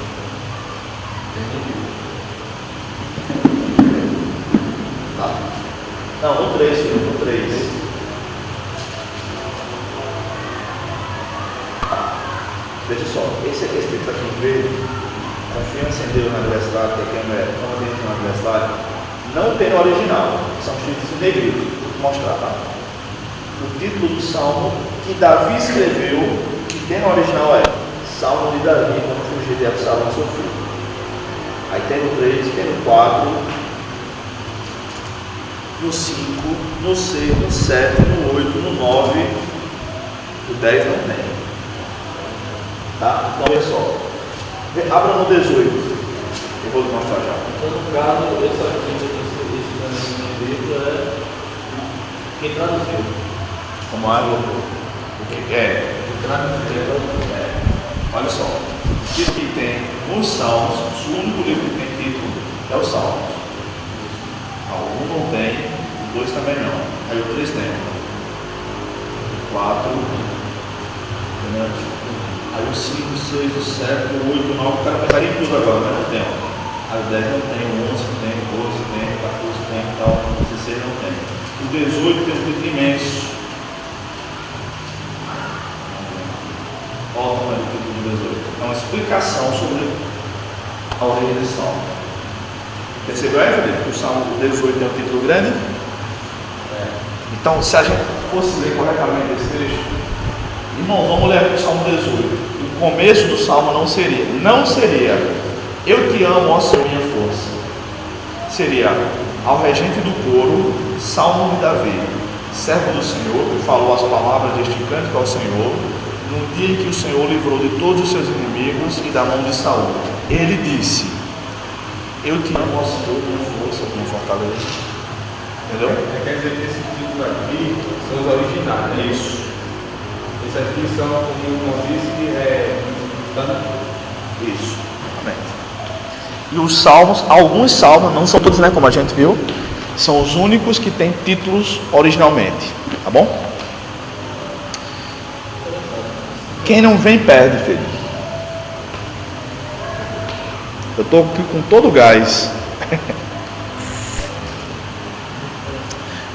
Não, no 3, filho, no 3. Veja só, esse texto aqui em verde, confiança em Deus na adversidade, que é quem é, como Deus na adversidade, não tem no original, são escritos em negrito, vou mostrar, tá? O título do salmo que Davi escreveu, que tem no original é Salmo de Davi, quando fugir de Absalão, seu filho. Aí tem no 3, tem no 4, no 5, no 6, no 7, no 8, no 9, o 10 não tem. Tá? Então olha só. Abra no 18. Eu vou mostrar já. Então no caso, esse livro é quem traduziu. Como água. O que é? Olha só. O que tem nos Salmos, o único livro que tem título é o Salmos. O 1 não tem, o 2 também não. Aí o 3 tem. O 4. Aí o 5, o 6, o 7, o 8, o 9, o cara pegaria em tudo agora, mas não tem. Aí o 10 não tem, o 11 tem, o 12 tem, o 14 tem e tal, o 16 não tem. O 18 tem um título imenso. Olha o tamanho do título do 18. É uma explicação sobre a origem desse salmo. Percebeu aí, Felipe? Que o salmo 18 tem um título grande? Então, se a gente fosse ler corretamente esse trecho, irmão, vamos ler aqui o salmo 18. O começo do salmo não seria eu te amo, ó Senhor, minha força. Seria ao regente do coro, salmo de Davi, servo do Senhor, que falou as palavras deste cântico ao Senhor, no dia em que o Senhor livrou de todos os seus inimigos e da mão de Saul. Ele disse: eu te amo, ó Senhor, minha força, minha fortaleza. Entendeu? Quer dizer que esse título aqui são os originais, né? Isso. Essa aqui são, como o irmão disse, Isso. Amém. E os salmos, alguns salmos, não são todos, né, como a gente viu, são os únicos que têm títulos originalmente. Tá bom? Quem não vem perde, filho. Eu estou aqui com todo o gás.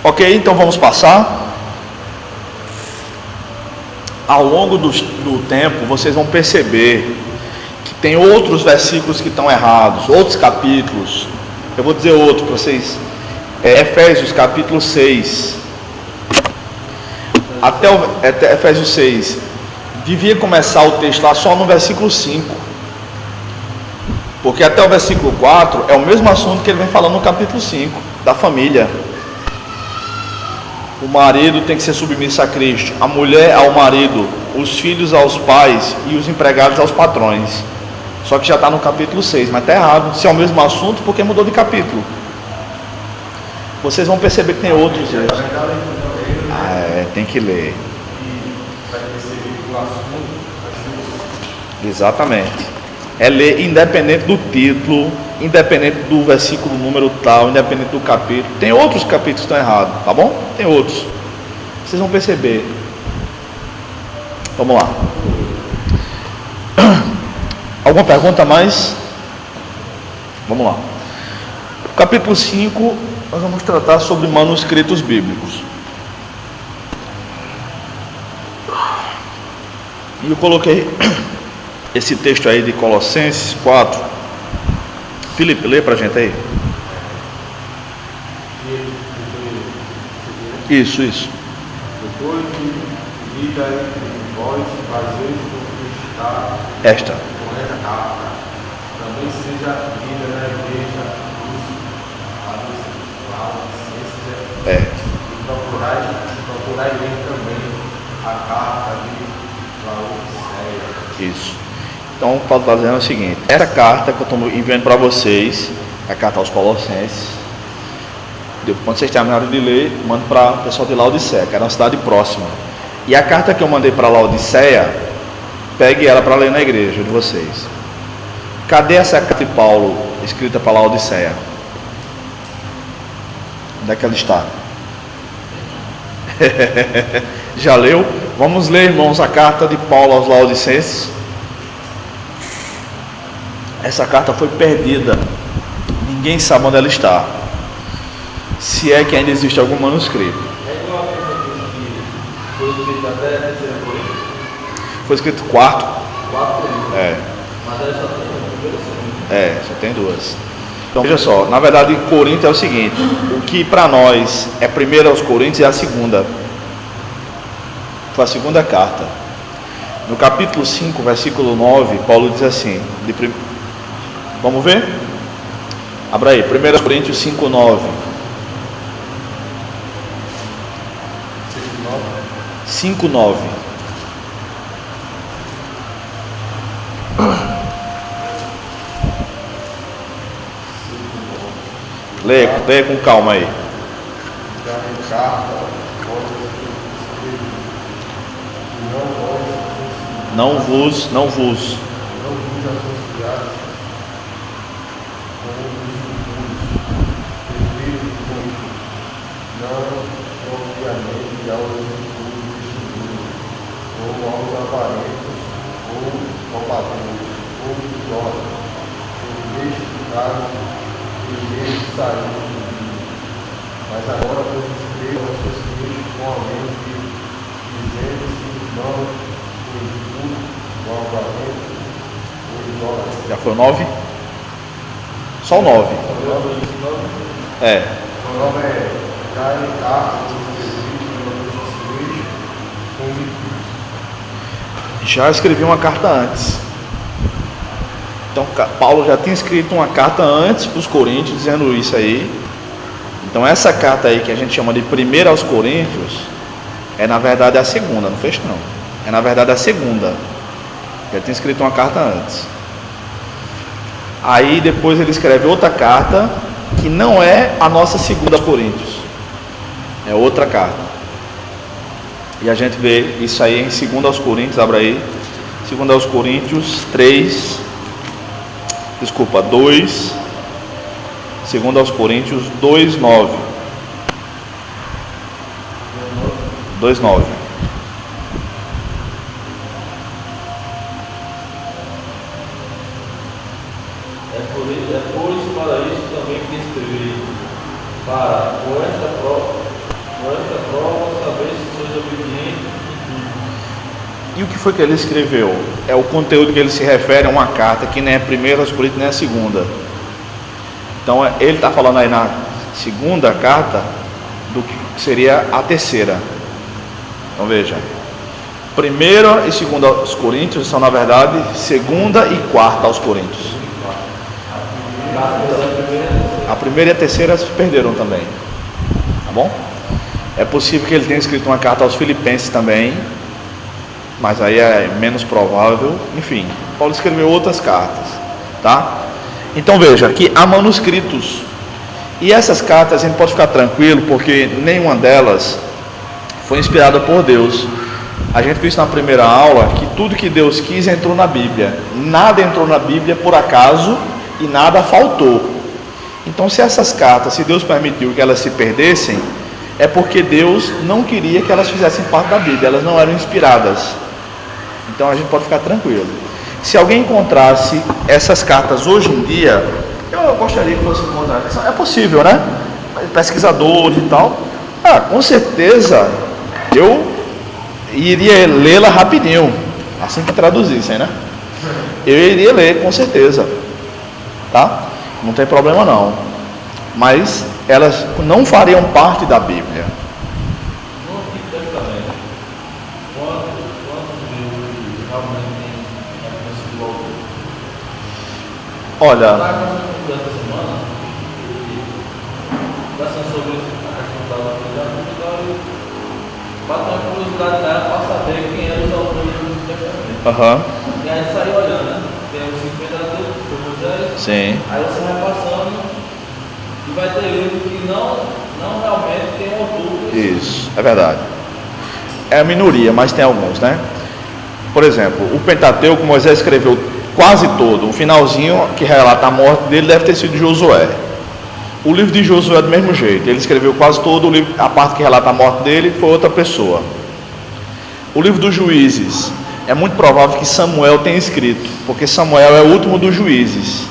Ok, então vamos passar. Ao longo do tempo, vocês vão perceber que tem outros versículos que estão errados, outros capítulos. Eu vou dizer outro para vocês Efésios capítulo 6. Até Efésios 6. Devia começar o texto lá só no versículo 5. Porque até o versículo 4 é o mesmo assunto que ele vem falando no capítulo 5, da família. O marido tem que ser submisso a Cristo, a mulher ao marido, os filhos aos pais e os empregados aos patrões. Só que já está no capítulo 6, mas está errado. Se é o mesmo assunto, porque mudou de capítulo. Vocês vão perceber que tem outros erros. Tem que ler. Exatamente. É ler independente do título, independente do versículo número tal, independente do capítulo. Tem outros capítulos que estão errados, tá bom? Tem outros. Vocês vão perceber. Vamos lá. Alguma pergunta mais? Vamos lá. Capítulo 5, nós vamos tratar sobre manuscritos bíblicos. E eu coloquei esse texto aí de Colossenses 4. Felipe, lê pra gente aí. Isso. Depois de vida entre vós, fazeis com que está Esta. com esta carta, também seja lida na igreja e procurai ler também a carta de Laodiceia. Isso. Então, Paulo está dizendo o seguinte: essa carta que eu estou enviando para vocês, a carta aos Colossenses, quando vocês terminarem de ler, mando para o pessoal de Laodiceia, que era uma cidade próxima. E a carta que eu mandei para Laodiceia, pegue ela para ler na igreja de vocês. Cadê essa carta de Paulo escrita para Laodiceia? Onde é que ela está? Já leu? Vamos ler, irmãos, a carta de Paulo aos Laodicenses. Essa carta foi perdida. Ninguém sabe onde ela está. Se é que ainda existe algum manuscrito. É igual a coisa que foi escrito até terceira Coríntios. Foi escrito quarto. 4 Coríntios. Mas ela só tem uma, primeira e segunda. Só tem duas. Então veja só, na verdade Corinto é o seguinte: o que para nós é primeiro aos Coríntios é a segunda. Foi a segunda carta. No capítulo 5, versículo 9, Paulo diz assim, vamos ver? Abra aí, 1 Coríntios 5, 9. 5, 9. Leia com calma aí. Não vos associados com os não obviamente aos distinguidos, ou aos avarentos, ou roubadores, ou idólatras, ou desficados, primeiro saíram do mundo. Mas agora vos escrevo aos seus filhos com a mente, dizendo-se não o impuro, o avarento, o idólatra. Já foi o 9? Só o 9. O nome é Caio Carlos, já escrevi uma carta antes. Então Paulo já tinha escrito uma carta antes para os Coríntios dizendo isso aí. Então essa carta aí que a gente chama de 1 aos Coríntios é na verdade a segunda, não fecha não. É na verdade a segunda. Já tinha escrito uma carta antes. Aí depois ele escreve outra carta que não é a nossa segunda aos Coríntios. É outra carta. E a gente vê isso aí em 2 aos Coríntios, abra aí. 2 aos Coríntios 2. 2 aos Coríntios 2:9. 2:9. É por isso, para isso também que escrevi, para com esta prova saber se sois obedientes em tudo. E o que foi que ele escreveu? É o conteúdo que ele se refere a uma carta que nem é a 1 aos Coríntios nem a segunda. Então ele está falando aí segunda carta do que seria a terceira. Então veja, primeira e segunda aos Coríntios são na verdade segunda e quarta aos Coríntios. A primeira e a terceira se perderam também, tá bom? É possível que ele tenha escrito uma carta aos Filipenses também, mas aí é menos provável. Enfim, Paulo escreveu outras cartas, tá? Então veja que há manuscritos, e essas cartas a gente pode ficar tranquilo, porque nenhuma delas foi inspirada por Deus. A gente viu isso na primeira aula, que tudo que Deus quis entrou na Bíblia. Nada entrou na Bíblia por acaso e nada faltou. Então, se essas cartas, se Deus permitiu que elas se perdessem, é porque Deus não queria que elas fizessem parte da Bíblia, elas não eram inspiradas. Então a gente pode ficar tranquilo. Se alguém encontrasse essas cartas hoje em dia, eu gostaria que fosse encontrar. É possível, né? Pesquisadores e tal. Com certeza eu iria lê-la rapidinho, assim que traduzissem, né? Eu iria ler, com certeza, tá? Não tem problema não. Mas elas não fariam parte da Bíblia. No Antigo Testamento, quantos livros realmente tem conhecido o autor? Olha, Durante a semana, conversando sobre isso, a questão da autoridade, bateu uma curiosidade dela para saber quem eram os autores do Antigo Testamento. E aí saiu olhando, né? Tem os 50 dedos, foi Moisés. Sim. Aí você vai passando e vai ter livros que não realmente tem autor. Isso, é verdade. É a minoria, mas tem alguns, né? Por exemplo, o Pentateuco, Moisés escreveu quase todo. O finalzinho que relata a morte dele deve ter sido Josué. O livro de Josué é do mesmo jeito. Ele escreveu quase todo o livro, a parte que relata a morte dele foi outra pessoa. O livro dos Juízes, é muito provável que Samuel tenha escrito, porque Samuel é o último dos juízes.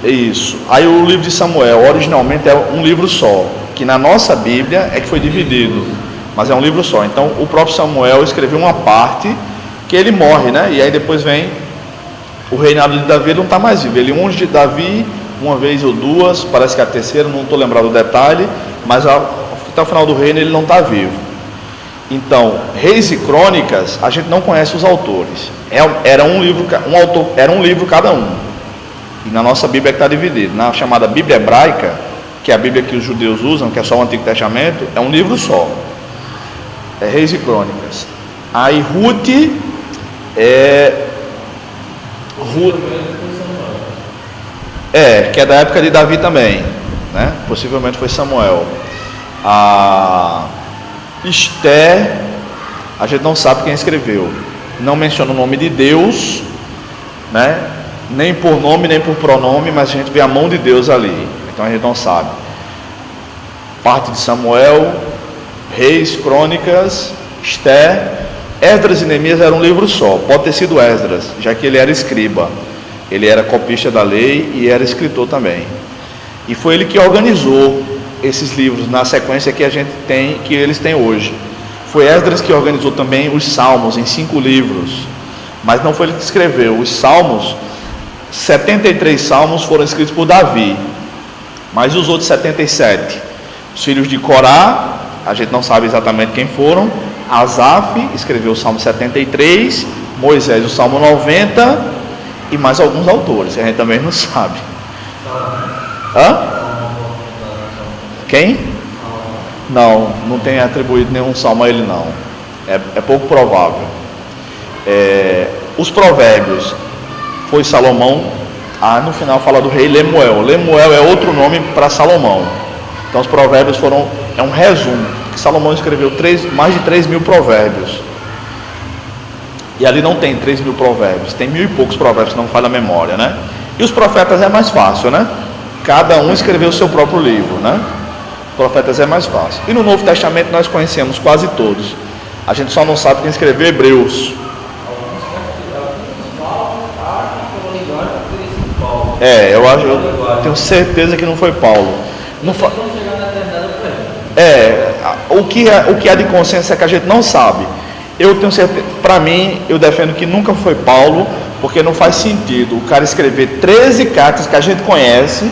É isso. Aí o livro de Samuel originalmente é um livro só, que na nossa Bíblia é que foi dividido, mas é um livro só. Então o próprio Samuel escreveu uma parte que ele morre, né? E aí depois vem o reinado de Davi, ele não está mais vivo. Ele unge de Davi uma vez ou duas, parece que a terceira, não estou lembrado do detalhe, mas até o final do reino ele não está vivo. Então, Reis e Crônicas, a gente não conhece os autores. Era um livro cada um. E na nossa Bíblia é que está dividido. Na chamada Bíblia Hebraica, que é a Bíblia que os judeus usam, que é só o Antigo Testamento, é um livro só. É Reis e Crônicas. Aí Ruth que é da época de Davi também, né? Possivelmente foi Samuel. A Esther, a gente não sabe quem escreveu. Não menciona o nome de Deus, né? Nem por nome, nem por pronome, mas a gente vê a mão de Deus ali. Então a gente não sabe. Parte de Samuel, Reis, Crônicas, Esther, Esdras e Neemias era um livro só. Pode ter sido Esdras, já que ele era escriba. Ele era copista da lei e era escritor também. E foi ele que organizou esses livros na sequência que a gente tem, que eles têm hoje. Foi Esdras que organizou também os Salmos em 5 livros. Mas não foi ele que escreveu. Os Salmos, 73 Salmos foram escritos por Davi. Mas os outros 77, os filhos de Corá, a gente não sabe exatamente quem foram. Asaf escreveu o Salmo 73, Moisés o Salmo 90 e mais alguns autores, a gente também não sabe. Quem? Não tem atribuído nenhum salmo a ele não. É pouco provável. Os provérbios foi Salomão. No final fala do rei Lemuel. Lemuel é outro nome para Salomão. Então os provérbios é um resumo. Salomão escreveu mais de 3.000 provérbios. E ali não tem 3.000 provérbios, tem 1.000 e poucos provérbios, se não falha a memória, né? E os profetas é mais fácil, né? Cada um escreveu o seu próprio livro, né? Profetas é mais fácil. E no Novo Testamento nós conhecemos quase todos. A gente só não sabe quem escreveu Hebreus. Eu tenho certeza que não foi Paulo. O que há de consenso é que a gente não sabe. Eu tenho certeza, para mim, eu defendo que nunca foi Paulo, porque não faz sentido o cara escrever 13 cartas que a gente conhece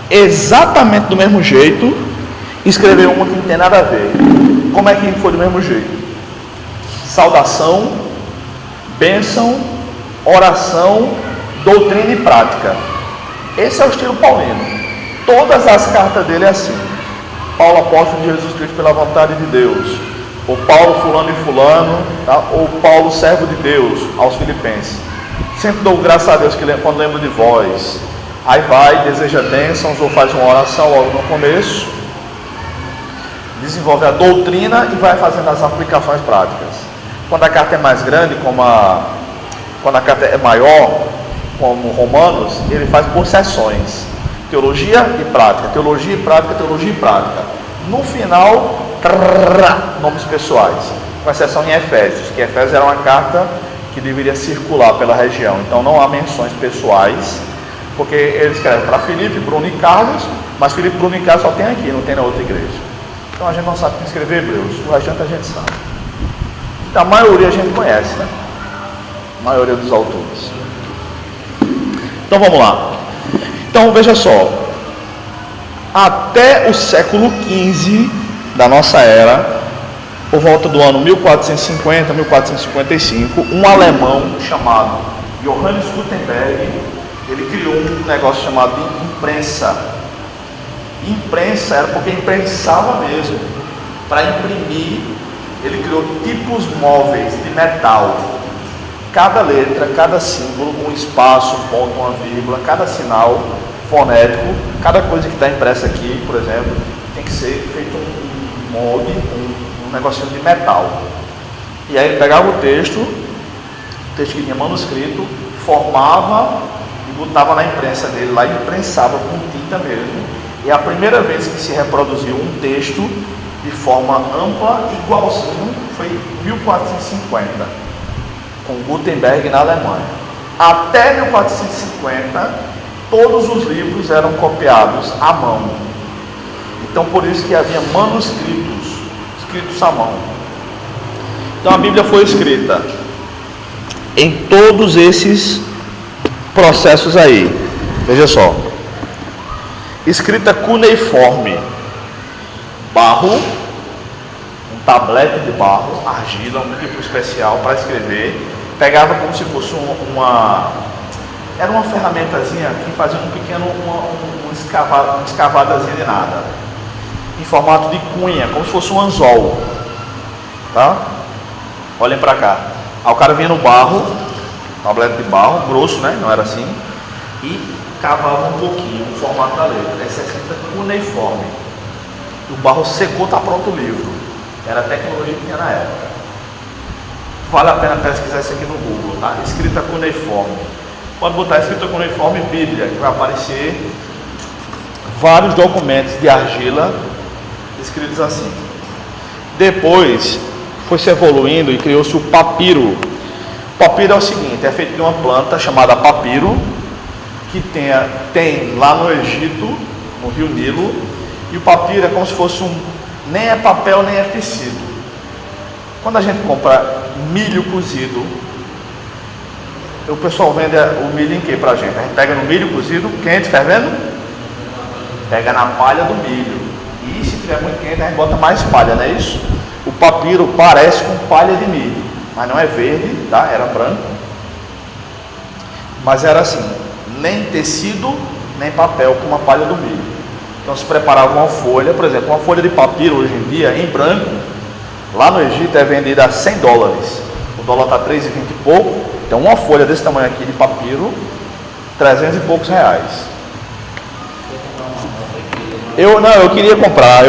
exatamente do mesmo jeito, escreveu uma que não tem nada a ver. Como é que foi do mesmo jeito? Saudação, bênção, oração, doutrina e prática. Esse é o estilo paulino. Todas as cartas dele é assim. Paulo, apóstolo de Jesus Cristo pela vontade de Deus, ou Paulo fulano e fulano, tá? Ou Paulo servo de Deus aos filipenses. Sempre dou graças a Deus quando lembro de vós. Aí vai, deseja bênçãos ou faz uma oração logo no começo, desenvolve a doutrina e vai fazendo as aplicações práticas. Quando a carta é mais grande, quando a carta é maior, como Romanos, ele faz por seções: teologia e prática, teologia e prática, teologia e prática. No final, nomes pessoais, com exceção em Efésios, que Efésios era uma carta que deveria circular pela região, então não há menções pessoais, porque ele escreve para Filipe, Bruno e Carlos, mas Filipe, Bruno e Carlos só tem aqui, não tem na outra igreja. Então a gente não sabe quem escrever Hebreus, o restante a gente sabe. Então a maioria a gente conhece, né? A maioria dos autores. Então vamos lá. Então veja só, até o século XV da nossa era, por volta do ano 1450, 1455, um alemão chamado Johannes Gutenberg, ele criou um negócio chamado de imprensa. Imprensa era porque imprensava mesmo. Para imprimir, ele criou tipos móveis de metal. Cada letra, cada símbolo, um espaço, um ponto, uma vírgula, cada sinal fonético, cada coisa que está impressa aqui, por exemplo, tem que ser feito um molde, um negocinho de metal. E aí ele pegava o texto que tinha manuscrito, formava e botava na imprensa dele lá, e imprensava com tinta mesmo. E a primeira vez que se reproduziu um texto de forma ampla, igualzinho, foi em 1450, com Gutenberg na Alemanha. Até 1450, todos os livros eram copiados à mão. Então por isso que havia manuscritos, escritos à mão. Então a Bíblia foi escrita em todos esses processos aí. Veja só. Escrita cuneiforme, barro, um tablete de barro, argila, um tipo especial para escrever. Pegava como se fosse era uma ferramentazinha que fazia uma escavadazinha de nada, em formato de cunha, como se fosse um anzol, tá? Olhem para cá. Aí o cara vinha no barro, tablete de barro, grosso, né? Não era assim, e cavava um pouquinho o formato da letra. Essa é escrita cuneiforme. O barro secou, está pronto o livro. Era a tecnologia que tinha na época. Vale a pena pesquisar isso aqui no Google, tá? Escrita cuneiforme. Pode botar escrita cuneiforme Bíblia, que vai aparecer vários documentos de argila escritos assim. Depois foi se evoluindo e criou-se o papiro. O papiro é o seguinte: é feito de uma planta chamada papiro, que tem lá no Egito, no rio Nilo, e o papiro é como se fosse nem é papel nem é tecido. Quando a gente compra milho cozido, o pessoal vende o milho em que pra gente? A gente pega no milho cozido, quente, fervendo? Pega na palha do milho. E se tiver muito quente, a gente bota mais palha, não é isso? O papiro parece com palha de milho, mas não é verde, tá? Era branco. Mas era assim, nem tecido, nem papel, como a palha do milho. Então se preparava uma folha, por exemplo, uma folha de papiro hoje em dia, em branco, lá no Egito é vendida a $100. O dólar está 3,20 e pouco. Então uma folha desse tamanho aqui de papiro, 300 e poucos reais. Eu queria comprar.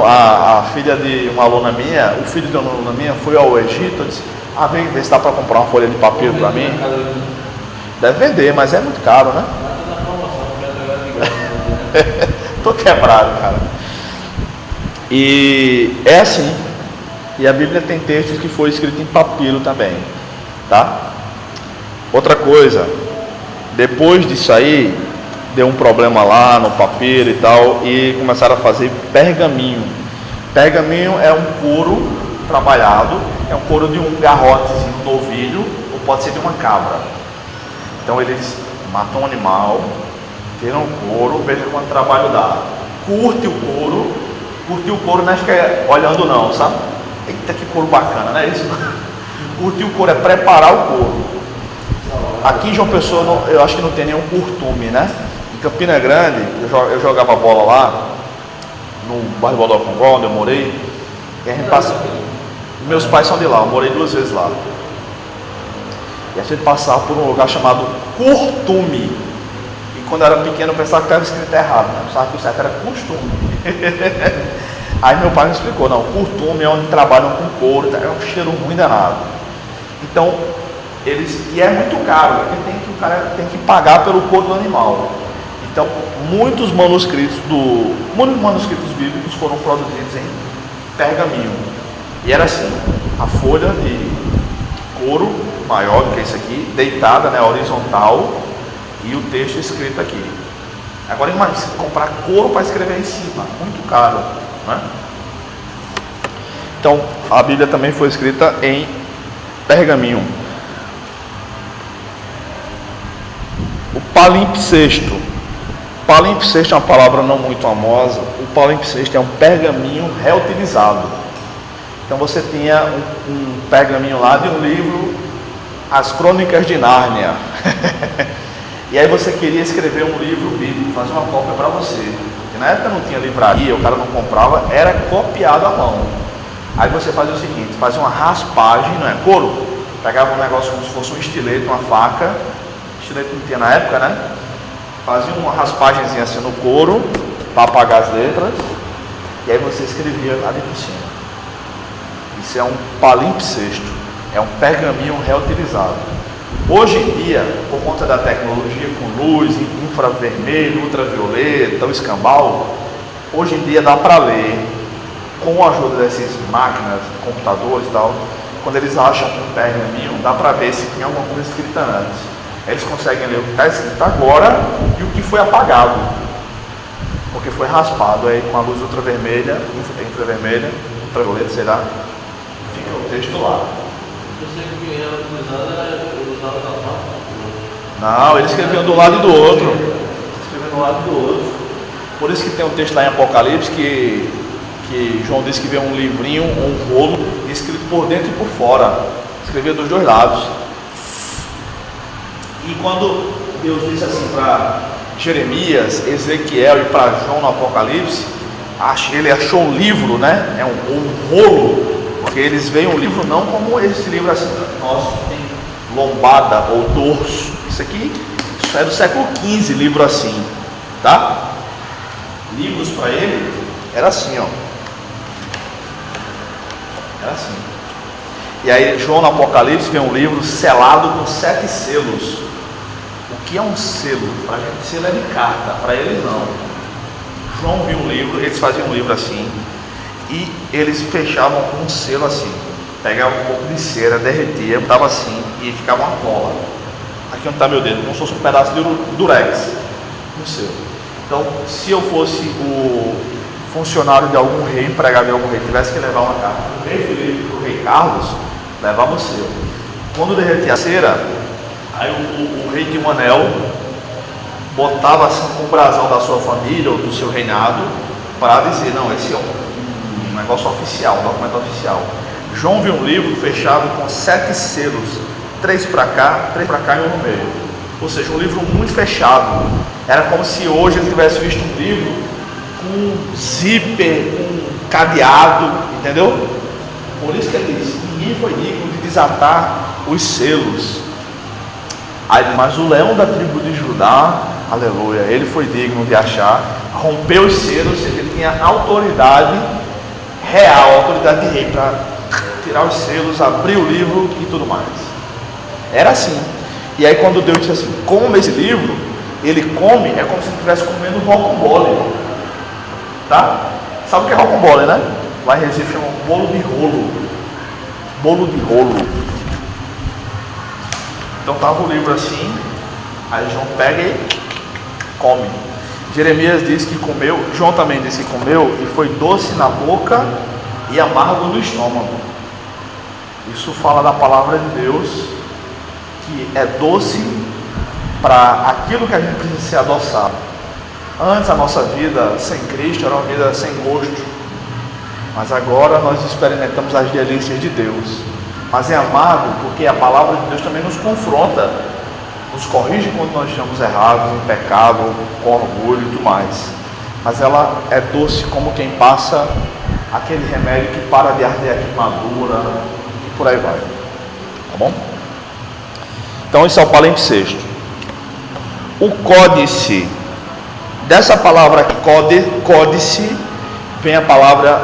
A filha de uma aluna minha, o filho de uma aluna minha foi ao Egito. Eu disse: vê se dá para comprar uma folha de papiro para mim. Deve vender, mas é muito caro, né? Tô quebrado, cara. E é assim. E a Bíblia tem textos que foi escrito em papiro também, tá? Outra coisa, depois disso aí, deu um problema lá no papiro e tal, e começaram a fazer pergaminho. Pergaminho é um couro trabalhado, é um couro de um garrotezinho, um novilho, ou pode ser de uma cabra. Então eles matam um animal, Queira um couro, veja quanto trabalho dá. Curte o couro não é ficar olhando não, sabe? Eita, que couro bacana, não é isso? Curtir o couro é preparar o couro. Aqui em João Pessoa eu acho que não tem nenhum curtume, né? Em Campina Grande, eu jogava bola lá, no bairro Bodó Congó, onde eu morei, e a gente passa. Meus pais são de lá, eu morei 2 vezes lá. E a gente passava por um lugar chamado curtume. E quando eu era pequeno eu pensava que estava escrito errado, né? Eu pensava que o certo era costume. Aí meu pai me explicou, não, curtume é onde trabalham com couro, é um cheiro ruim danado. Então, e é muito caro, porque o cara tem que pagar pelo couro do animal. Então, muitos manuscritos bíblicos foram produzidos em pergaminho. E era assim, a folha de couro maior do que isso aqui, deitada, né, horizontal, e o texto escrito aqui. Agora imagine, comprar couro para escrever em cima, muito caro, né? Então, a Bíblia também foi escrita em pergaminho. O palimpsesto. Palimpsesto é uma palavra não muito famosa. O palimpsesto é um pergaminho reutilizado. Então você tinha um pergaminho lá de um livro, As Crônicas de Nárnia. E aí você queria escrever um livro bíblico, fazer uma cópia para você. E na época não tinha livraria, o cara não comprava, era copiado à mão. Aí você fazia o seguinte, fazia uma raspagem, não é couro? Pegava um negócio como se fosse um estilete, uma faca. Estilete não tinha na época, né? Fazia uma raspagemzinha assim no couro, para apagar as letras. E aí você escrevia ali por cima. Isso é um palimpsesto, é um pergaminho reutilizado. Hoje em dia, por conta da tecnologia com luz, infravermelho, ultravioleta, o escambau, hoje em dia dá para ler, com a ajuda dessas máquinas, computadores e tal, quando eles acham um pergaminho, dá para ver se tem alguma coisa escrita antes. Eles conseguem ler o que está escrito agora e o que foi apagado, porque foi raspado aí com a luz ultravermelha, ultravioleta, sei lá, fica o texto lá. Eu sei que o que era usado da mão. Não, eles escreviam do lado e do outro. Escreviam do lado e do outro. Por isso que tem um texto lá em Apocalipse que João disse que vê um livrinho, um rolo, escrito por dentro e por fora. Escrevia dos 2 lados. E quando Deus disse assim para Jeremias, Ezequiel e para João no Apocalipse, ele achou um livro, né? É um rolo, porque eles veem um livro não como esse livro assim nosso, que tem lombada ou dorso. Isso aqui, isso é do século XV, livro assim, tá? Livros para ele era assim, ó. Era assim. E aí João no Apocalipse vê um livro selado com 7 selos. O que é um selo? Para a gente selo é de carta, para eles não. João viu um livro, eles faziam um livro assim, e eles fechavam com um selo assim. Pegavam um pouco de cera, derretia, botava assim e ficava uma cola. Aqui onde está meu dedo, como se fosse um pedaço de durex no selo. Então, se eu fosse o funcionário de algum rei, empregado de algum rei, tivesse que levar uma carta do rei Felipe para o rei Carlos, levava o selo. Quando derretia a cera, aí o rei tinha um anel, botava assim com o brasão da sua família ou do seu reinado, para dizer, não, esse é um negócio oficial, um documento oficial. João viu um livro fechado com 7 selos, 3 para cá e um no meio. Ou seja, um livro muito fechado. Era como se hoje ele tivesse visto um livro com zíper, com cadeado, entendeu? Por isso que ele diz, ninguém foi digno de desatar os selos. Aí, mas o leão da tribo de Judá, aleluia, ele foi digno de achar, rompeu os selos, ou seja, ele tinha autoridade real, autoridade de rei para tirar os selos, abrir o livro e tudo mais. Era assim. E aí quando Deus disse assim, coma esse livro, ele come, é como se ele estivesse comendo rocambole. Tá? Sabe o que é rocambole, né? Lá em Recife chama bolo de rolo. Bolo de rolo. Então estava o livro assim, aí João pega e come. Jeremias diz que comeu, João também disse que comeu, e foi doce na boca e amargo no estômago. Isso fala da palavra de Deus, que é doce para aquilo que a gente precisa ser adoçado. Antes a nossa vida sem Cristo era uma vida sem gosto, mas agora nós experimentamos as delícias de Deus. Mas é amargo porque a palavra de Deus também nos confronta, nos corrige quando nós estamos errados, em pecado, com orgulho e tudo mais. Mas ela é doce como quem passa aquele remédio que para de arder a queimadura e por aí vai. Tá bom? Então esse é o palimpsesto. O códice, dessa palavra códice, vem a palavra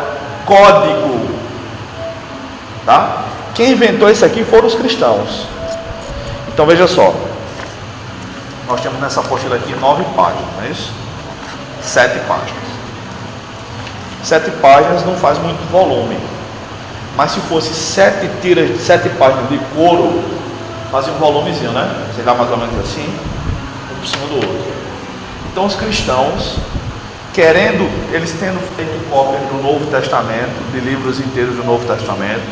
código. Tá? Quem inventou isso aqui foram os cristãos. Então veja só. Nós temos nessa apostila aqui 9 páginas, não é isso? 7 páginas. 7 páginas não faz muito volume. Mas se fosse 7 páginas de couro, fazia um volumezinho, né? Sei lá, mais ou menos assim, um por cima do outro. Então os cristãos, eles tendo feito cópias do Novo Testamento, de livros inteiros do Novo Testamento,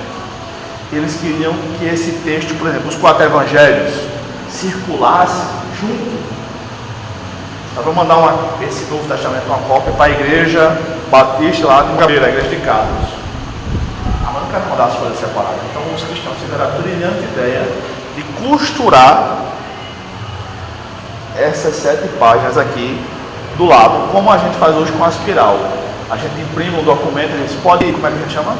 eles queriam que esse texto, por exemplo, os 4 evangelhos, circulasse junto. Nós vamos mandar esse Novo Testamento, uma cópia para a igreja batista lá de Gabeira, a igreja de Carlos. Mas não quero mandar as coisas separadas. Então os cristãos tiveram a brilhante ideia de costurar essas 7 páginas aqui do lado, como a gente faz hoje com a espiral. A gente imprime um documento, a gente pode, como é que a gente chama?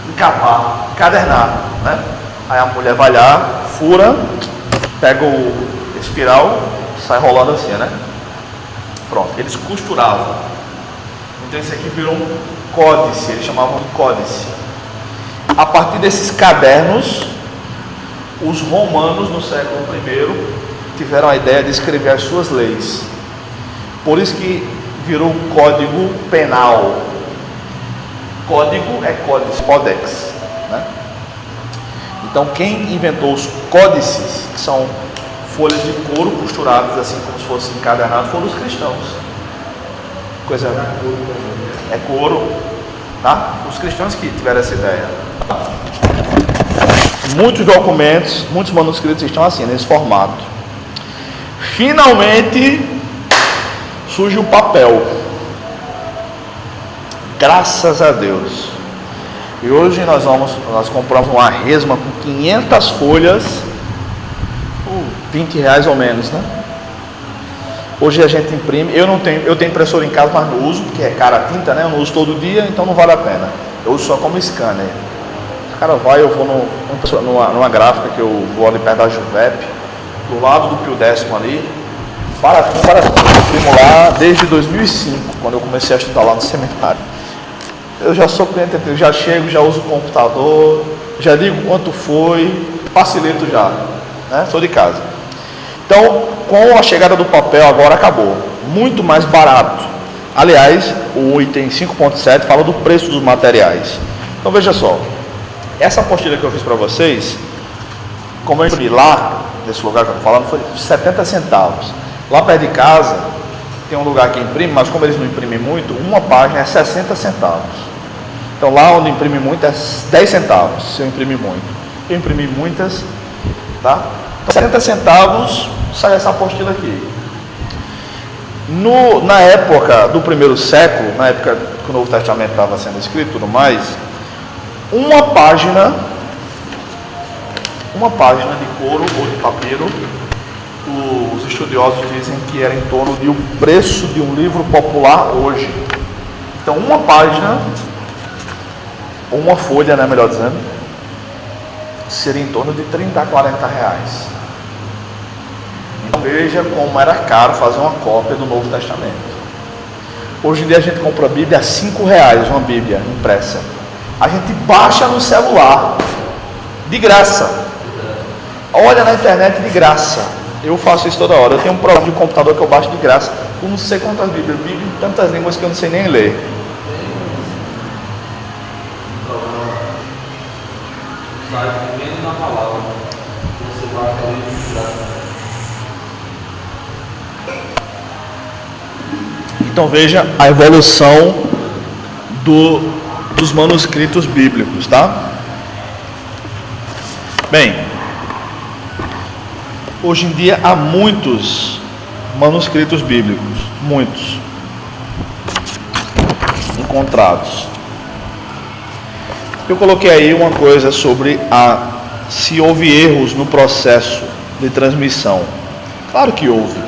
Encapar, encadernar, né? Aí a mulher vai lá, fura, pega o espiral, sai rolando assim, né? Pronto, eles costuravam. Então esse aqui virou um códice, eles chamavam de códice. A partir desses cadernos, os romanos no século I tiveram a ideia de escrever as suas leis. Por isso que virou um código penal. Código é códice, codex, né? Então quem inventou os códices, que são folhas de couro costuradas assim como se fosse encadernado, foram os cristãos. Coisa é couro, tá? Os cristãos que tiveram essa ideia. Muitos documentos, muitos manuscritos estão assim, nesse formato. Finalmente surge o papel. Graças a Deus. E hoje nós compramos uma resma com 500 folhas, R$20 ou menos, né? Hoje a gente imprime. Eu tenho impressora em casa, mas não uso, porque é cara a tinta, né? Eu não uso todo dia, então não vale a pena. Eu uso só como scanner. O cara eu vou numa gráfica que eu vou ali perto da Juvep, do lado do Pio Décimo ali. Eu imprimo lá desde 2005, quando eu comecei a estudar lá no seminário. Eu já sou cliente, eu já chego, já uso o computador, já digo quanto foi, facilito já, né? Sou de casa. Então, com a chegada do papel agora acabou, muito mais barato. Aliás, o item 5.7 fala do preço dos materiais. Então veja só, essa apostila que eu fiz para vocês, como eu imprimi lá, nesse lugar que eu estou falando, foi 70 centavos. Lá perto de casa tem um lugar que imprime, mas como eles não imprimem muito, uma página é 60 centavos. Então lá onde imprime muito é 10 centavos, se eu imprimir muito. Eu imprimi muitas, tá? Então, 70 centavos sai essa apostila aqui. Na época do primeiro século, na época que o Novo Testamento estava sendo escrito e tudo mais, uma página de couro ou de papiro, os estudiosos dizem que era em torno do preço de um livro popular hoje. Então uma página, ou uma folha, né, melhor dizendo, seria em torno de 30 a 40 reais. Então veja como era caro fazer uma cópia do Novo Testamento. Hoje em dia a gente compra a Bíblia a R$5, uma Bíblia impressa. A gente baixa no celular, de graça. Olha na internet de graça. Eu faço isso toda hora. Eu tenho um programa de computador que eu baixo de graça. Eu não sei quantas Bíblias. Bíblia em tantas línguas que eu não sei nem ler. Menos na palavra. Você vai de graça. Então veja a evolução dos manuscritos bíblicos, tá? Bem, hoje em dia há muitos manuscritos bíblicos. Muitos. Encontrados. Eu coloquei aí uma coisa sobre se houve erros no processo de transmissão. Claro que houve,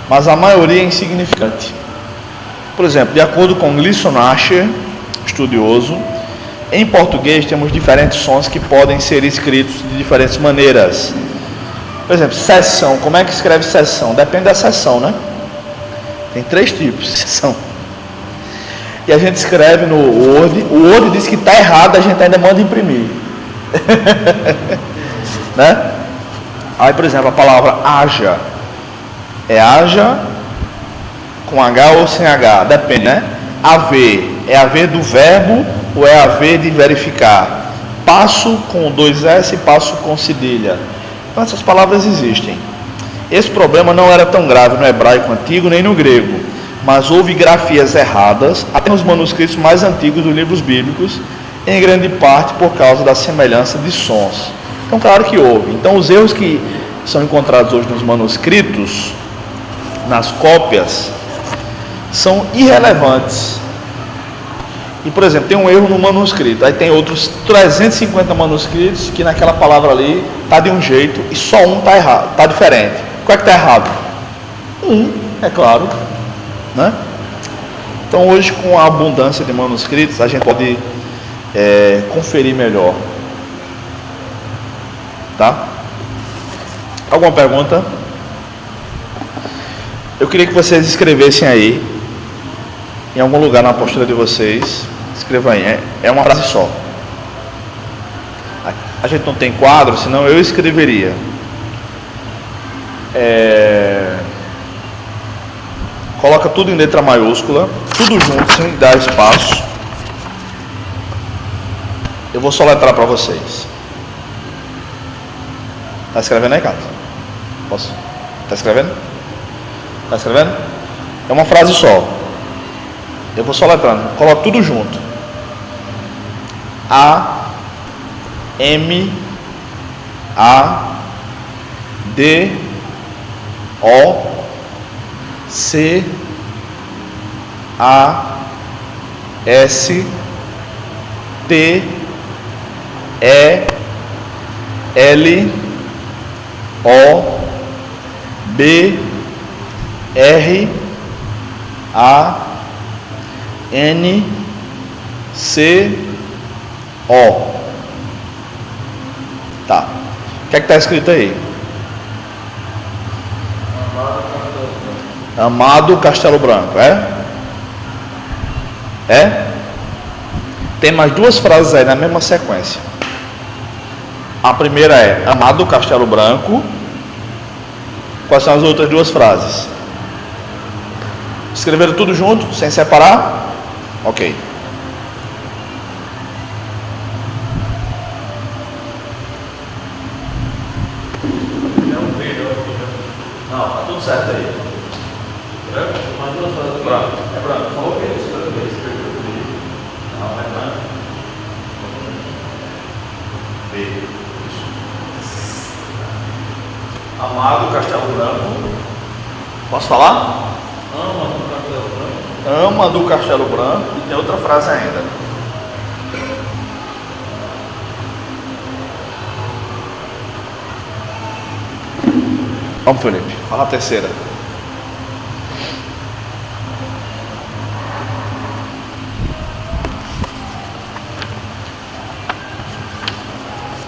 mas a maioria é insignificante. Por exemplo, de acordo com Gleason Archer, estudioso, em português temos diferentes sons que podem ser escritos de diferentes maneiras. Por exemplo, seção. Como é que escreve seção? Depende da seção, né? Tem 3 tipos de seção. E a gente escreve no Word. O Word diz que está errado, a gente ainda manda imprimir. Né? Aí, por exemplo, a palavra haja. É haja com H ou sem H? Depende, né? Haver. É haver do verbo ou é haver de verificar? Passo com 2 S e passo com cedilha. Então essas palavras existem. Esse problema não era tão grave no hebraico antigo nem no grego, mas houve grafias erradas até nos manuscritos mais antigos dos livros bíblicos, em grande parte por causa da semelhança de sons. Então claro que houve. Então os erros que são encontrados hoje nos manuscritos, nas cópias, são irrelevantes. E, por exemplo, tem um erro no manuscrito, aí tem outros 350 manuscritos que naquela palavra ali está de um jeito e só um está errado, está diferente. Qual é que está errado? É claro, né? Então hoje, com a abundância de manuscritos, a gente pode conferir melhor. Tá? Alguma pergunta? Eu queria que vocês escrevessem aí, em algum lugar na apostila de vocês, escreva aí, é uma frase só. A gente não tem quadro, senão eu escreveria. Coloca tudo em letra maiúscula, tudo junto, sem dar espaço. Eu vou soletrar para vocês. Está escrevendo aí, Carlos? Posso? Está escrevendo? Está escrevendo? É uma frase só. Eu vou soletrando. Coloca tudo junto. A, M, A, D, O, C, A, S, T, E, L, O, B, R, A, N, C, O. Tá. O que é que está escrito aí? Amado Castelo Branco, é? É? Tem mais 2 frases aí na mesma sequência. A primeira é Amado Castelo Branco. Quais são as outras 2 frases? Escreveram tudo junto, sem separar? Ok. Não, tá tudo certo aí. Branco? Mais 2 frases. Branco. É branco. Falou que escreveu comigo. Não, é branco. B. Isso. Amado Castelo Branco. Posso falar? Ama do Castelo Branco. Ama do Castelo Branco. E tem outra frase ainda. Vamos, Felipe. Fala a terceira.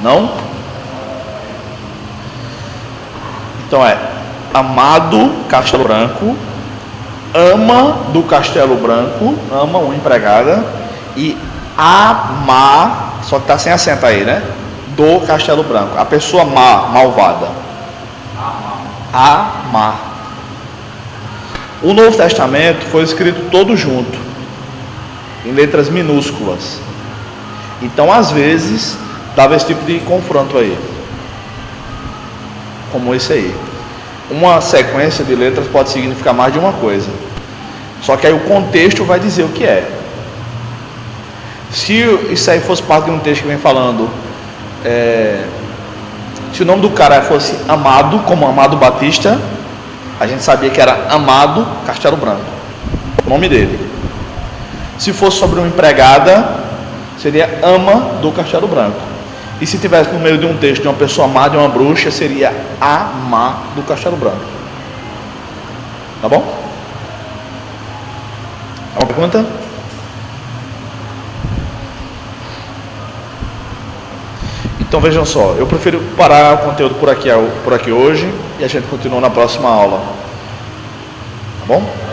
Não? Então é Amado Castelo Branco, ama do Castelo Branco, ama uma empregada, e amar, só que está sem acento aí, né? Do Castelo Branco, a pessoa má, malvada. Amar. O Novo Testamento foi escrito todo junto, em letras minúsculas. Então, às vezes, dava esse tipo de confronto aí, como esse aí. Uma sequência de letras pode significar mais de uma coisa, só que aí o contexto vai dizer o que é. Se isso aí fosse parte de um texto que vem falando, se o nome do cara fosse Amado, como Amado Batista, a gente sabia que era Amado Castelo Branco, o nome dele. Se fosse sobre uma empregada, seria Ama do Castelo Branco. E se tivesse no meio de um texto de uma pessoa má, de uma bruxa, seria a má do Castelo Branco. Tá bom? Alguma pergunta? Então vejam só, eu prefiro parar o conteúdo por aqui hoje e a gente continua na próxima aula. Tá bom?